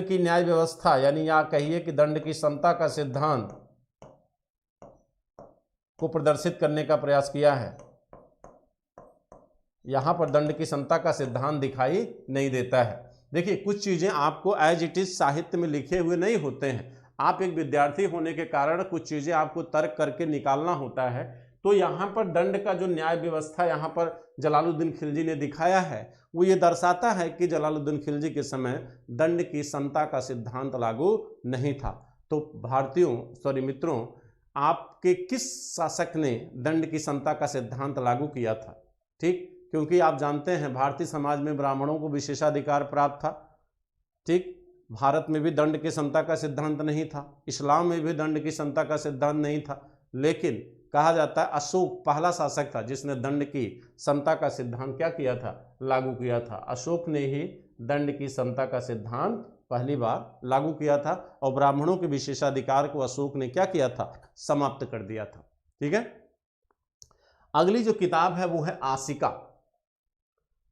की न्याय व्यवस्था, यानी या कहिए कि दंड की समता का सिद्धांत को प्रदर्शित करने का प्रयास किया है, यहां पर दंड की समता का सिद्धांत दिखाई नहीं देता है। देखिए, कुछ चीजें आपको एज इट इज साहित्य में लिखे हुए नहीं होते हैं, आप एक विद्यार्थी होने के कारण कुछ चीजें आपको तर्क करके निकालना होता है। तो यहाँ पर दंड का जो न्याय व्यवस्था यहाँ पर जलालुद्दीन खिलजी ने दिखाया है वो ये दर्शाता है कि जलालुद्दीन खिलजी के समय दंड की समता का सिद्धांत लागू नहीं था। तो मित्रों, आपके किस शासक ने दंड की समता का सिद्धांत लागू किया था? ठीक, क्योंकि आप जानते हैं भारतीय समाज में ब्राह्मणों को विशेषाधिकार प्राप्त था। ठीक, भारत में भी दंड की समता का सिद्धांत नहीं था, इस्लाम में भी दंड की समता का सिद्धांत नहीं था, लेकिन कहा जाता है अशोक पहला शासक था जिसने दंड की समता का सिद्धांत क्या किया था, लागू किया था। अशोक ने ही दंड की समता का सिद्धांत पहली बार लागू किया था और ब्राह्मणों के विशेषाधिकार को अशोक ने क्या किया था, समाप्त कर दिया था। ठीक है, अगली जो किताब है वो है आशिका।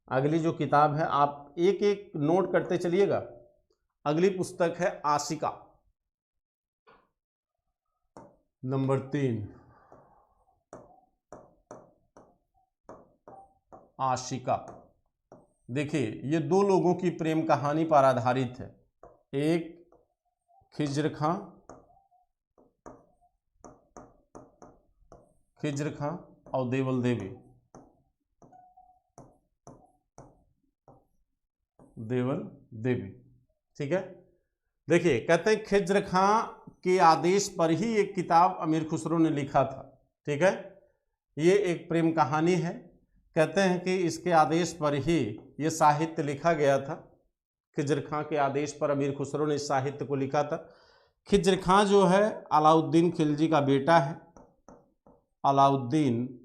अगली जो किताब है, आप एक एक नोट करते चलिएगा। अगली पुस्तक है आशिका, नंबर 3, आशिका। देखिए, ये दो लोगों की प्रेम कहानी पर आधारित है, एक खिज्र खां और देवल देवी। ठीक है, देखिए, कहते हैं खिज्र खां के आदेश पर ही एक किताब अमीर खुसरो ने लिखा था। ठीक है, ये एक प्रेम कहानी है। कहते हैं कि इसके आदेश पर ही ये साहित्य लिखा गया था। खिज्र खां के आदेश पर अमीर खुसरो ने इस साहित्य को लिखा था। खिज्र खां जो है अलाउद्दीन खिलजी का बेटा है, अलाउद्दीन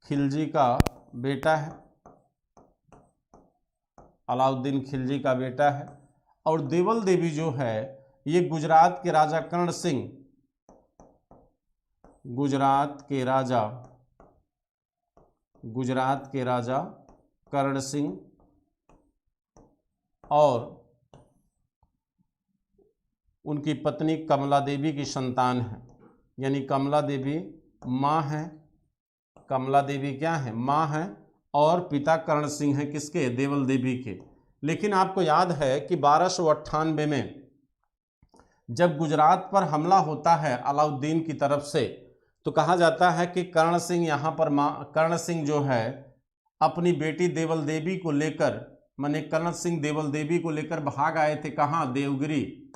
खिलजी का बेटा है, अलाउद्दीन खिलजी का बेटा है। और देवल देवी जो है ये गुजरात के राजा कर्ण सिंह, गुजरात के राजा कर्ण सिंह और उनकी पत्नी कमला देवी की संतान है, यानी कमला देवी माँ है, कमला देवी क्या है, माँ है, और पिता कर्ण सिंह है, किसके, देवल देवी के। लेकिन आपको याद है कि 1298 में जब गुजरात पर हमला होता है अलाउद्दीन की तरफ से, तो कहा जाता है कि कर्ण सिंह यहाँ पर कर्ण सिंह जो है अपनी बेटी देवल देवी को लेकर, माने कर्ण सिंह देवल देवी को लेकर भाग आए थे। कहाँ, देवगिरी।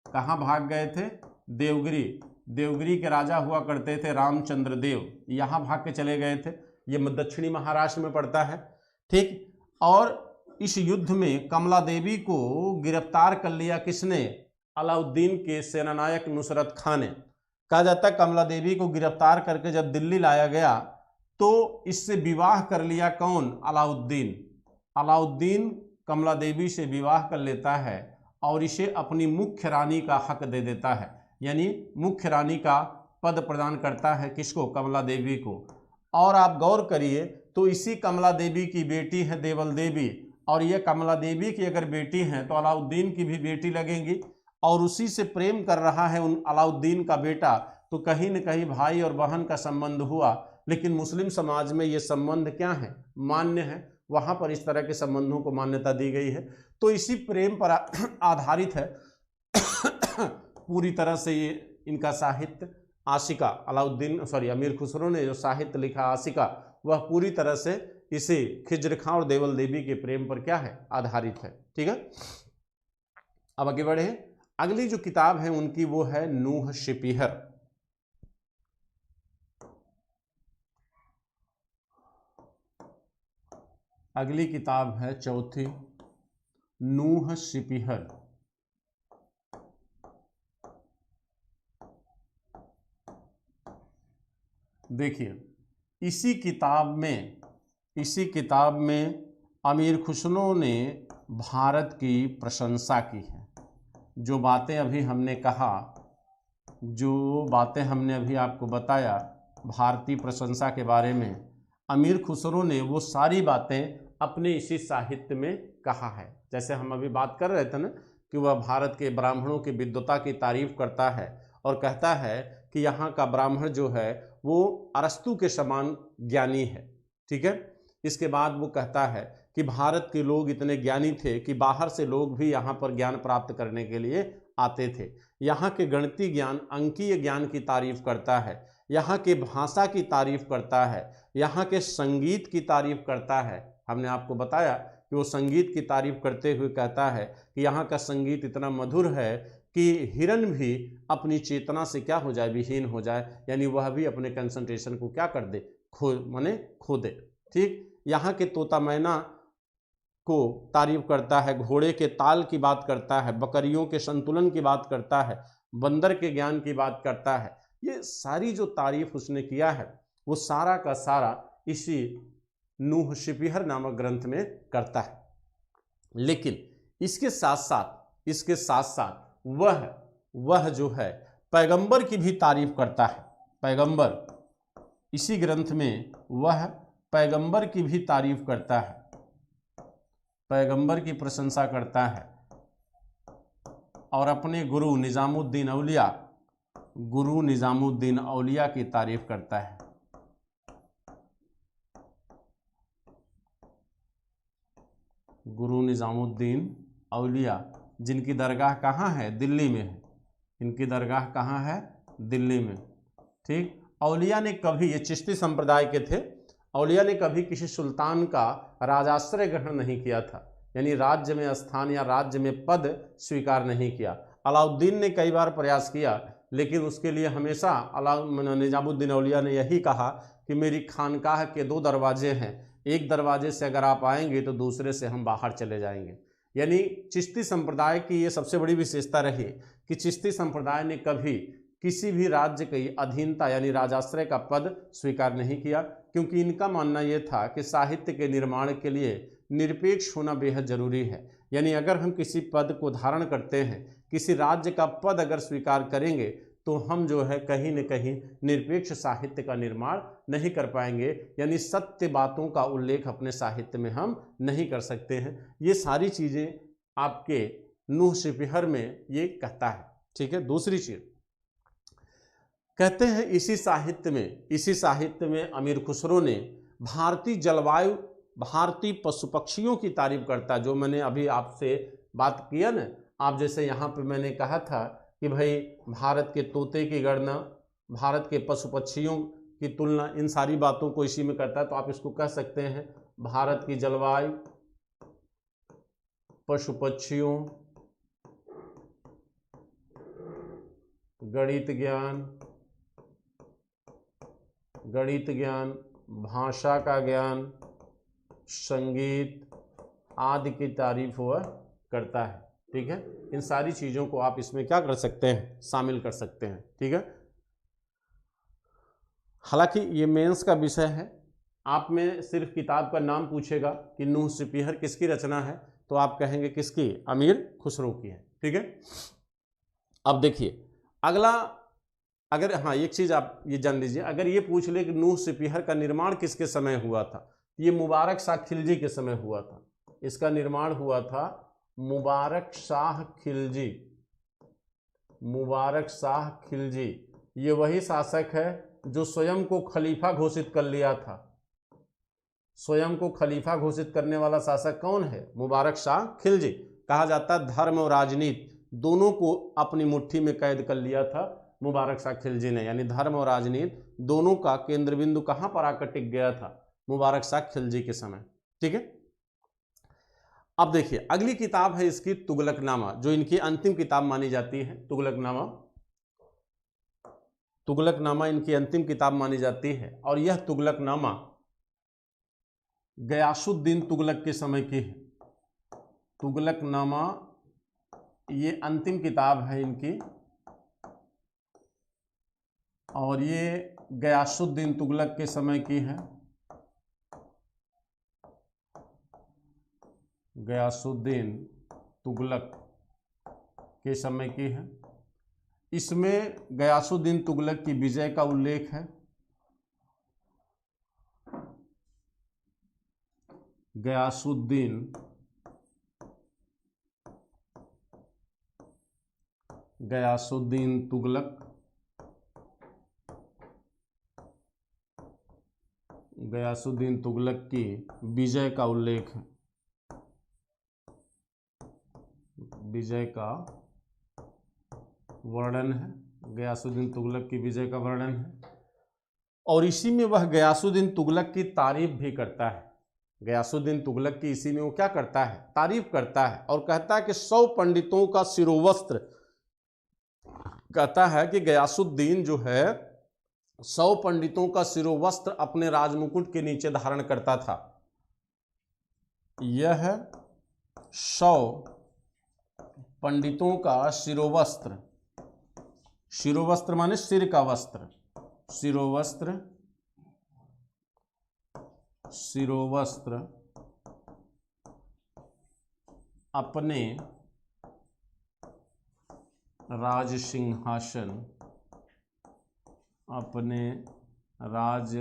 कहाँ भाग गए थे, देवगिरी। देवगिरी के राजा हुआ करते थे रामचंद्र देव, यहाँ भाग के चले गए थे। ये दक्षिणी महाराष्ट्र में पड़ता है। ठीक, और इस युद्ध में कमला देवी को गिरफ्तार कर लिया किसने, अलाउद्दीन के सेनानायक नुसरत खां ने। कहा जाता है कमला देवी को गिरफ्तार करके जब दिल्ली लाया गया तो इससे विवाह कर लिया कौन, अलाउद्दीन। अलाउद्दीन कमला देवी से विवाह कर लेता है और इसे अपनी मुख्य रानी का हक दे देता है, यानी मुख्य रानी का पद प्रदान करता है किसको, कमला देवी को। और आप गौर करिए तो इसी कमला देवी की बेटी है देवल देवी, और ये कमला देवी की अगर बेटी हैं तो अलाउद्दीन की भी बेटी लगेंगी, और उसी से प्रेम कर रहा है उन अलाउद्दीन का बेटा तो कहीं न कहीं भाई और बहन का संबंध हुआ, लेकिन मुस्लिम समाज में ये संबंध क्या है, मान्य है, वहाँ पर इस तरह के संबंधों को मान्यता दी गई है। तो इसी प्रेम पर आधारित है पूरी तरह से ये इनका साहित्य। आशिका अमीर खुसरो ने जो साहित्य लिखा आशिका, वह पूरी तरह से इसी खिज्र खां और देवल देवी के प्रेम पर क्या है, आधारित है। ठीक है, अब आगे बढ़े। अगली जो किताब है उनकी वो है नूह शिपिहर। अगली किताब है चौथी, नूह शिपिहर। देखिए इसी किताब में अमीर खुसरो ने भारत की प्रशंसा की है। जो बातें अभी हमने कहा, जो बातें हमने अभी आपको बताया भारतीय प्रशंसा के बारे में, अमीर खुसरो ने वो सारी बातें अपने इसी साहित्य में कहा है। जैसे हम अभी बात कर रहे थे ना कि वह भारत के ब्राह्मणों की विद्वता की तारीफ करता है और कहता है कि यहाँ का ब्राह्मण जो है वो अरस्तु के समान ज्ञानी है। ठीक है, इसके बाद वो कहता है कि भारत के लोग इतने ज्ञानी थे कि बाहर से लोग भी यहाँ पर ज्ञान प्राप्त करने के लिए आते थे। यहाँ के गणितीय ज्ञान, अंकीय ज्ञान की तारीफ करता है, यहाँ के भाषा की तारीफ करता है, यहाँ के संगीत की तारीफ करता है। हमने आपको बताया कि वो संगीत की तारीफ करते हुए कहता है कि यहाँ का संगीत इतना मधुर है कि हिरन भी अपनी चेतना से क्या हो जाए, विहीन हो जाए, यानी वह भी अपने कंसंट्रेशन को क्या कर दे, खो दे। ठीक, यहाँ के तोता मैना को तारीफ करता है, घोड़े के ताल की बात करता है, बकरियों के संतुलन की बात करता है, बंदर के ज्ञान की बात करता है। ये सारी जो तारीफ उसने किया है वो सारा का सारा इसी नूह शिपिहर नामक ग्रंथ में करता है। लेकिन इसके साथ साथ वह जो है पैगंबर की भी तारीफ करता है। पैगंबर, इसी ग्रंथ में वह पैगंबर की भी तारीफ करता है, पैगंबर की प्रशंसा करता है और अपने गुरु निजामुद्दीन औलिया की तारीफ करता है। गुरु निजामुद्दीन औलिया, जिनकी दरगाह कहाँ है, दिल्ली में है। इनकी दरगाह कहाँ है, दिल्ली में। ठीक, औलिया ने कभी, ये चिश्ती संप्रदाय के थे, औलिया ने कभी किसी सुल्तान का राजाश्रय ग्रहण नहीं किया था, यानी राज्य में स्थान या राज्य में पद स्वीकार नहीं किया। अलाउद्दीन ने कई बार प्रयास किया, लेकिन उसके लिए हमेशा निजामुद्दीन औलिया ने यही कहा कि मेरी खानकाह के 2 दरवाजे हैं, एक दरवाजे से अगर आप आएंगे तो दूसरे से हम बाहर चले जाएंगे। यानी चिश्ती संप्रदाय की ये सबसे बड़ी विशेषता रही कि चिश्ती संप्रदाय ने कभी किसी भी राज्य की अधीनता यानी राजाश्रय का पद स्वीकार नहीं किया, क्योंकि इनका मानना यह था कि साहित्य के निर्माण के लिए निरपेक्ष होना बेहद जरूरी है। यानी अगर हम किसी पद को धारण करते हैं, किसी राज्य का पद अगर स्वीकार करेंगे, तो हम जो है कहीं न कहीं निरपेक्ष साहित्य का निर्माण नहीं कर पाएंगे, यानी सत्य बातों का उल्लेख अपने साहित्य में हम नहीं कर सकते हैं। ये सारी चीज़ें आपके नूह शिपिहर में ये कहता है। ठीक है, दूसरी चीज़ कहते हैं इसी साहित्य में अमीर खुसरो ने भारतीय जलवायु, भारतीय पशु पक्षियों की तारीफ करता है। जो मैंने अभी आपसे बात किया ना, आप जैसे यहाँ पे मैंने कहा था कि भाई भारत के तोते की गणना, भारत के पशु पक्षियों की तुलना, इन सारी बातों को इसी में करता है। तो आप इसको कह सकते हैं भारत की जलवायु, पशु पक्षियों, गणित ज्ञान, भाषा का ज्ञान, संगीत आदि की तारीफ वह करता है। ठीक है, इन सारी चीज़ों को आप इसमें क्या कर सकते हैं, शामिल कर सकते हैं। ठीक है, हालांकि ये मेंस का विषय है, आप में सिर्फ किताब का नाम पूछेगा कि नूह शिपिहर किसकी रचना है, तो आप कहेंगे किसकी, अमीर खुसरो की है। ठीक है, अब देखिए अगला, अगर हाँ एक चीज़ आप ये जान लीजिए, अगर ये पूछ ले कि नूह शिपिहर का निर्माण किसके समय हुआ था, ये मुबारक शाह खिलजी के समय हुआ था। इसका निर्माण हुआ था मुबारक शाह खिलजी ये वही शासक है जो स्वयं को खलीफा घोषित कर लिया था। स्वयं को खलीफा घोषित करने वाला शासक कौन है? मुबारक शाह खिलजी। कहा जाता है धर्म और राजनीति दोनों को अपनी मुट्ठी में कैद कर लिया था मुबारक शाह खिलजी ने, यानी धर्म और राजनीति दोनों का केंद्र बिंदु कहां पर आकर टिक गया था? मुबारक शाह खिलजी के समय। ठीक है, अब देखिए अगली किताब है इसकी तुगलकनामा, जो इनकी अंतिम किताब मानी जाती है। तुगलकनामा, तुगलकनामा इनकी अंतिम किताब मानी जाती है और यह तुगलकनामा गयासुद्दीन तुगलक के समय की है। तुगलकनामा ये अंतिम किताब है इनकी और ये गयासुद्दीन तुगलक के समय की है। गयासुद्दीन तुगलक के समय की है। इसमें गयासुद्दीन तुगलक की विजय का उल्लेख है। गयासुद्दीन तुगलक, गयासुद्दीन तुगलक की विजय का उल्लेख है। विजय का वर्णन है, गयासुद्दीन तुगलक की विजय का वर्णन है और इसी में वह गयासुद्दीन तुगलक की तारीफ भी करता है। गयासुद्दीन तुगलक की इसी में वो क्या करता है? तारीफ करता है और कहता है कि 100 पंडितों का शिरोवस्त्र, कहता है कि गयासुद्दीन जो है 100 पंडितों का शिरोवस्त्र अपने राजमुकुट के नीचे धारण करता था। यह 100 पंडितों का शिरोवस्त्र, शिरोवस्त्र माने सिर का वस्त्र, शिरोवस्त्र, शिरोवस्त्र अपने राज सिंहासन, अपने राज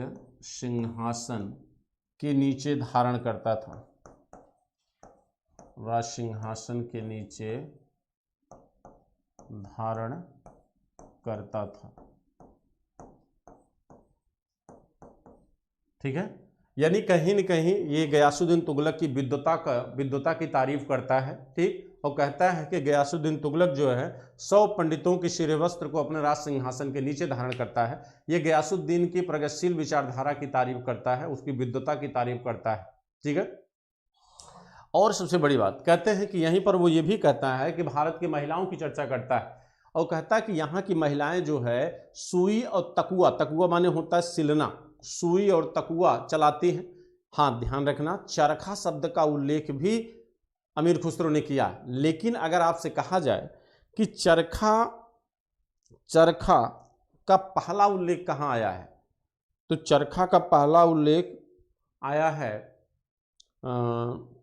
सिंहासन के नीचे धारण करता था। राज सिंहासन के नीचे धारण करता था। ठीक है, यानी कहीं न कहीं ये गयासुद्दीन तुगलक की विद्वता की तारीफ करता है। ठीक, और कहता है कि गयासुद्दीन तुगलक जो है 100 पंडितों के शिरोवस्त्र को अपने राज सिंहासन के नीचे धारण करता है। ये गयासुद्दीन की प्रगतिशील विचारधारा की तारीफ करता है, उसकी विद्वता की तारीफ करता है। ठीक है, और सबसे बड़ी बात कहते हैं कि यहीं पर वो ये भी कहता है कि भारत की महिलाओं की चर्चा करता है और कहता है कि यहाँ की महिलाएं जो है सुई और तकुआ, तकुआ माने होता है सिलना, सुई और तकुआ चलाती हैं। हाँ, ध्यान रखना चरखा शब्द का उल्लेख भी अमीर खुसरो ने किया। लेकिन अगर आपसे कहा जाए कि चरखा का पहला उल्लेख कहाँ आया है, तो चरखा का पहला उल्लेख आया है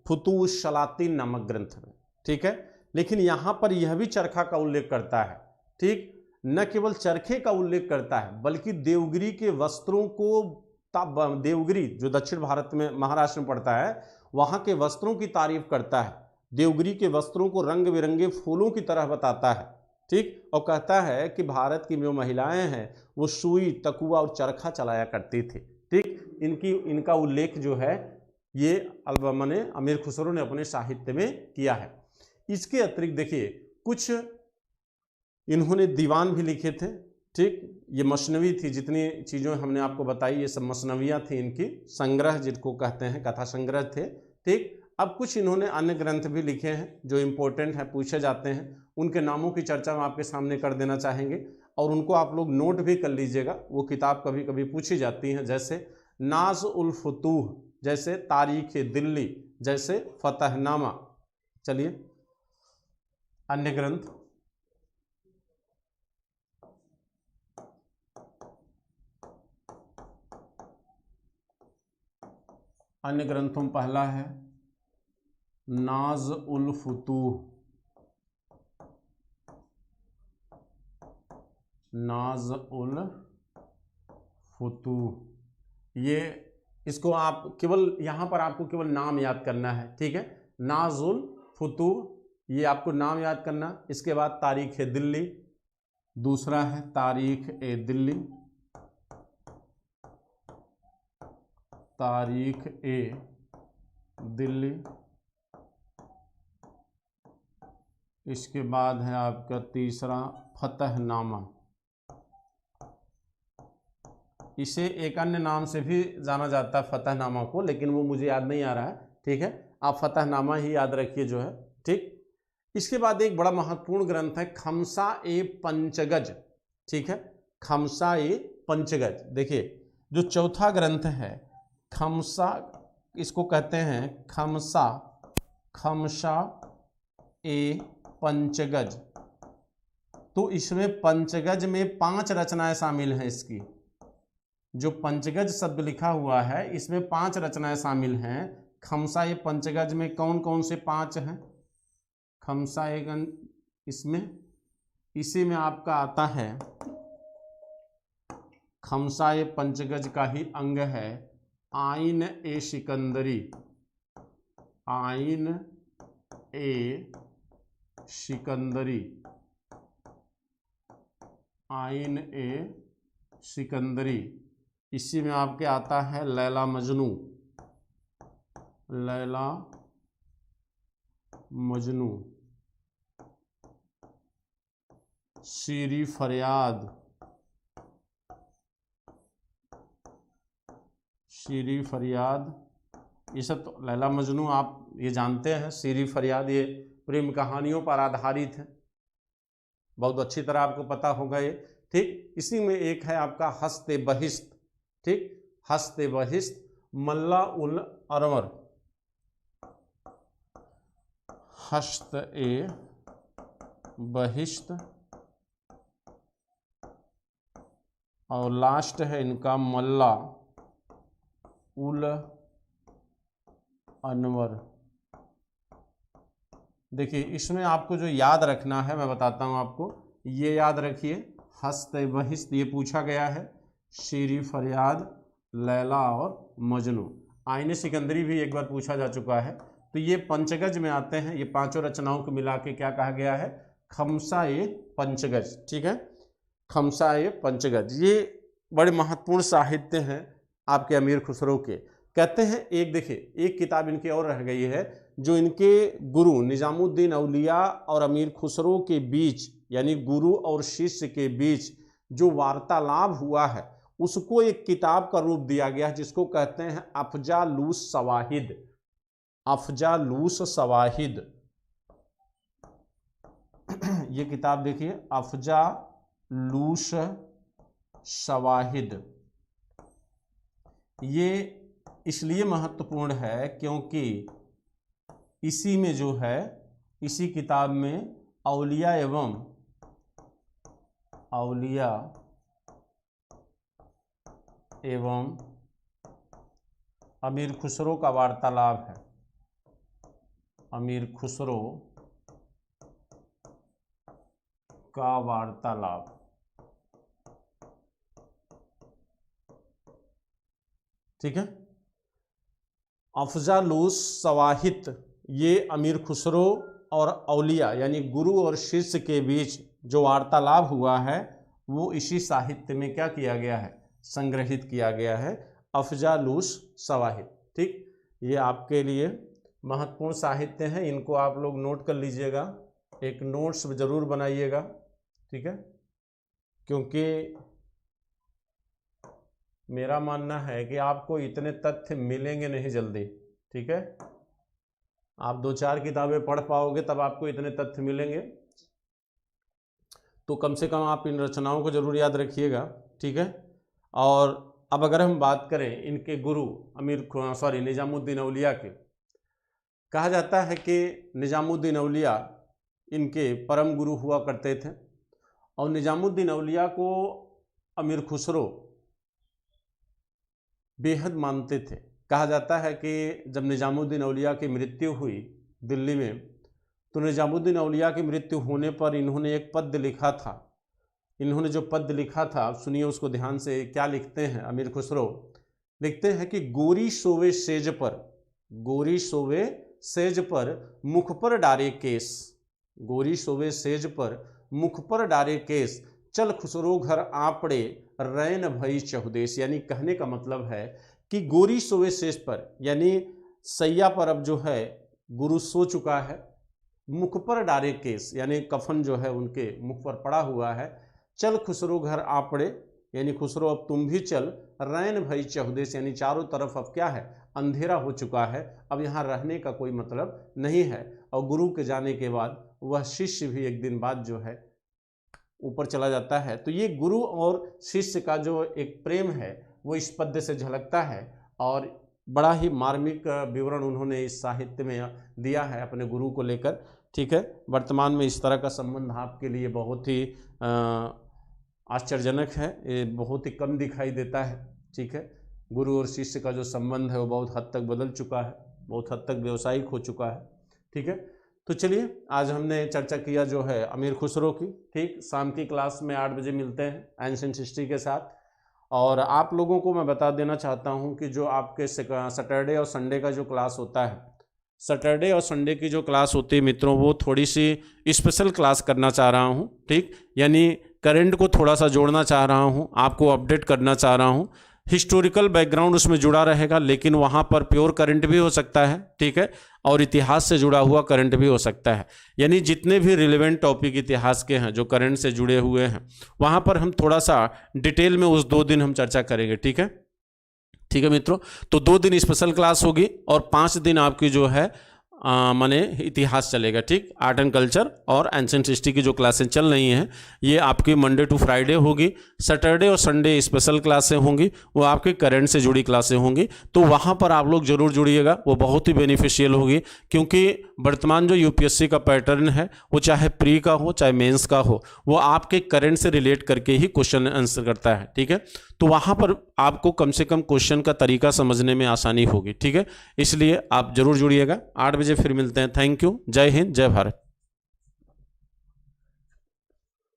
फुतूश सलातीन नामक ग्रंथ में। ठीक है, लेकिन यहाँ पर यह भी चरखा का उल्लेख करता है। ठीक, न केवल चरखे का उल्लेख करता है बल्कि देवगिरी के वस्त्रों को, देवगिरी जो दक्षिण भारत में महाराष्ट्र में पड़ता है, वहाँ के वस्त्रों की तारीफ करता है। देवगिरी के वस्त्रों को रंग बिरंगे फूलों की तरह बताता है। ठीक, और कहता है कि भारत की जो महिलाएं हैं वो सुई, तकुआ और चरखा चलाया करती थी। ठीक, इनका उल्लेख जो है ये अलबमने अमीर खुसरो ने अपने साहित्य में किया है। इसके अतिरिक्त देखिए कुछ इन्होंने दीवान भी लिखे थे। ठीक, ये मसनवी थी, जितनी चीज़ें हमने आपको बताई ये सब मसनवियाँ थी इनकी, संग्रह जिनको कहते हैं, कथा संग्रह थे। ठीक, अब कुछ इन्होंने अन्य ग्रंथ भी लिखे हैं जो इम्पोर्टेंट है, पूछे जाते हैं, उनके नामों की चर्चा हम आपके सामने कर देना चाहेंगे और उनको आप लोग नोट भी कर लीजिएगा। वो किताब कभी कभी पूछी जाती हैं, जैसे नाज उल फुतूह, जैसे तारीख दिल्ली, जैसे फतहनामा। चलिए अन्य ग्रंथ, अन्य ग्रंथों में पहला है नाज उल फुतूह, नाज उल फुतूह। ये इसको आप केवल यहाँ पर आपको केवल नाम याद करना है। ठीक है, नाजुल फुतूह, ये आपको नाम याद करना। इसके बाद तारीख दिल्ली, दूसरा है तारीख ए दिल्ली, तारीख ए दिल्ली। इसके बाद है आपका तीसरा फतहनामा। इसे एक अन्य नाम से भी जाना जाता है फतहनामा को, लेकिन वो मुझे याद नहीं आ रहा है। ठीक है, आप फतहनामा ही याद रखिए जो है। ठीक, इसके बाद एक बड़ा महत्वपूर्ण ग्रंथ है खमसा ए पंचगज। ठीक है, खमसा ए पंचगज। देखिए जो चौथा ग्रंथ है खमसा, इसको कहते हैं खमसा, खमसा ए पंचगज। तो इसमें पंचगज में 5 रचनाएं शामिल हैं। इसकी जो पंचगज शब्द लिखा हुआ है इसमें 5 रचनाएं शामिल हैं। खमसा ए पंचगज में कौन कौन से 5 हैं? खमसा ए इसमें इसी में आपका आता है, खमसा ए पंचगज का ही अंग है आइन ए सिकंदरी, आइन ए सिकंदरी, आइन ए सिकंदरी। इसी में आपके आता है लैला मजनू, लैला मजनू, शीरी फरियाद, शीरी फरियाद। ये सब तो लैला मजनू आप ये जानते हैं। शीरी फरियाद ये प्रेम कहानियों पर आधारित है, बहुत अच्छी तरह आपको पता होगा ये। ठीक, इसी में एक है आपका हस्ते बहिश्त। ठीक, हस्ते बहिश्त, मल्ला उल अरवर, हस्त ए बहिश्त। और लास्ट है इनका मल्ला उल अनवर। देखिए इसमें आपको जो याद रखना है मैं बताता हूं आपको, ये याद रखिए हस्त बहिश्त ये पूछा गया है, शीरी फरियाद, लैला और मजनू। आईने सिकंदरी भी एक बार पूछा जा चुका है। तो ये पंचगज में आते हैं। ये 5 रचनाओं को मिला के क्या कहा गया है? खमसा ए पंचगज। ठीक है, खमसा ए पंचगज ये बड़े महत्वपूर्ण साहित्य हैं आपके अमीर खुसरो के। कहते हैं एक, देखिए एक किताब इनकी और रह गई है जो इनके गुरु निजामुद्दीन औलिया और अमीर खुसरो के बीच, यानी गुरु और शिष्य के बीच जो वार्तालाप हुआ है उसको एक किताब का रूप दिया गया है, जिसको कहते हैं अफजालूस सवाहिद, अफजालूस सवाहिद। ये किताब देखिए अफजालूस सवाहिद। ये इसलिए महत्वपूर्ण है क्योंकि इसी में जो है, इसी किताब में औलिया एवं औलिया एवं अमीर खुसरो का वार्तालाप है, अमीर खुसरो का वार्तालाप। ठीक है, अफजालूस सवाहिद ये अमीर खुसरो और औलिया यानी गुरु और शिष्य के बीच जो वार्तालाप हुआ है वो इसी साहित्य में क्या किया गया है? संग्रहित किया गया है, अफजालूस सवाहिद। ठीक, ये आपके लिए महत्वपूर्ण साहित्य हैं, इनको आप लोग नोट कर लीजिएगा, एक नोट्स जरूर बनाइएगा। ठीक है, क्योंकि मेरा मानना है कि आपको इतने तथ्य मिलेंगे नहीं जल्दी। ठीक है, आप 2-4 किताबें पढ़ पाओगे तब आपको इतने तथ्य मिलेंगे। तो कम से कम आप इन रचनाओं को जरूर याद रखिएगा। ठीक है, और अब अगर हम बात करें इनके गुरु निजामुद्दीन औलिया के, कहा जाता है कि निजामुद्दीन औलिया इनके परम गुरु हुआ करते थे और निजामुद्दीन औलिया को अमीर खुसरो बेहद मानते थे। कहा जाता है कि जब निजामुद्दीन औलिया की मृत्यु हुई दिल्ली में, तो निजामुद्दीन औलिया की मृत्यु होने पर इन्होंने एक पद्य लिखा था। इन्होंने जो पद्य लिखा था सुनिए उसको ध्यान से। क्या लिखते हैं अमीर खुसरो? लिखते हैं कि गोरी सोवे सेज पर, गोरी सोवे सेज पर मुख पर डारे केस, गोरी सोवे सेज पर मुख पर डारे केस, चल खुसरो घर आपड़े रैन भई चहुदेश, यानी कहने का मतलब है कि गोरी सोए शेष पर, यानी सैया पर अब जो है गुरु सो चुका है, मुख पर डारे केस, यानी कफन जो है उनके मुख पर पड़ा हुआ है। चल खुसरो घर आपड़े, यानी खुसरो अब तुम भी चल, रैन भई चहुदेश, यानी चारों तरफ अब क्या है, अंधेरा हो चुका है, अब यहाँ रहने का कोई मतलब नहीं है। और गुरु के जाने के बाद वह शिष्य भी एक दिन बाद जो है ऊपर चला जाता है। तो ये गुरु और शिष्य का जो एक प्रेम है वो इस पद्य से झलकता है, और बड़ा ही मार्मिक विवरण उन्होंने इस साहित्य में दिया है अपने गुरु को लेकर। ठीक है, वर्तमान में इस तरह का संबंध आपके लिए बहुत ही आश्चर्यजनक है, ये बहुत ही कम दिखाई देता है। ठीक है, गुरु और शिष्य का जो संबंध है वो बहुत हद तक बदल चुका है, बहुत हद तक व्यावसायिक हो चुका है। ठीक है, तो चलिए आज हमने चर्चा किया जो है अमीर खुसरो की। ठीक, शाम की क्लास में 8 बजे मिलते हैं एंशिएंट हिस्ट्री के साथ। और आप लोगों को मैं बता देना चाहता हूं कि जो आपके सैटरडे और संडे का जो क्लास होता है, सैटरडे और संडे की जो क्लास होती है मित्रों, वो थोड़ी सी स्पेशल क्लास करना चाह रहा हूं। ठीक, यानी करंट को थोड़ा सा जोड़ना चाह रहा हूं, आपको अपडेट करना चाह रहा हूं। हिस्टोरिकल बैकग्राउंड उसमें जुड़ा रहेगा, लेकिन वहाँ पर प्योर करंट भी हो सकता है। ठीक है, और इतिहास से जुड़ा हुआ करंट भी हो सकता है, यानी जितने भी रिलेवेंट टॉपिक इतिहास के हैं जो करंट से जुड़े हुए हैं, वहाँ पर हम थोड़ा सा डिटेल में उस 2 दिन हम चर्चा करेंगे। ठीक है, ठीक है मित्रों, तो 2 दिन स्पेशल क्लास होगी और 5 दिन आपकी जो है माने इतिहास चलेगा। ठीक, आर्ट एंड कल्चर और एंशिएंट हिस्ट्री की जो क्लासें चल रही हैं ये आपकी मंडे टू फ्राइडे होगी। सैटरडे और संडे स्पेशल क्लासें होंगी, वो आपके करंट से जुड़ी क्लासें होंगी, तो वहाँ पर आप लोग जरूर जुड़िएगा, वो बहुत ही बेनिफिशियल होगी। क्योंकि वर्तमान जो यूपीएससी का पैटर्न है वो चाहे प्री का हो चाहे मेंस का हो, वो आपके करंट से रिलेट करके ही क्वेश्चन आंसर करता है। ठीक है, तो वहाँ पर आपको कम से कम क्वेश्चन का तरीका समझने में आसानी होगी। ठीक है, इसलिए आप जरूर जुड़िएगा। 8 बजे फिर मिलते हैं। थैंक यू, जय हिंद, जय भारत।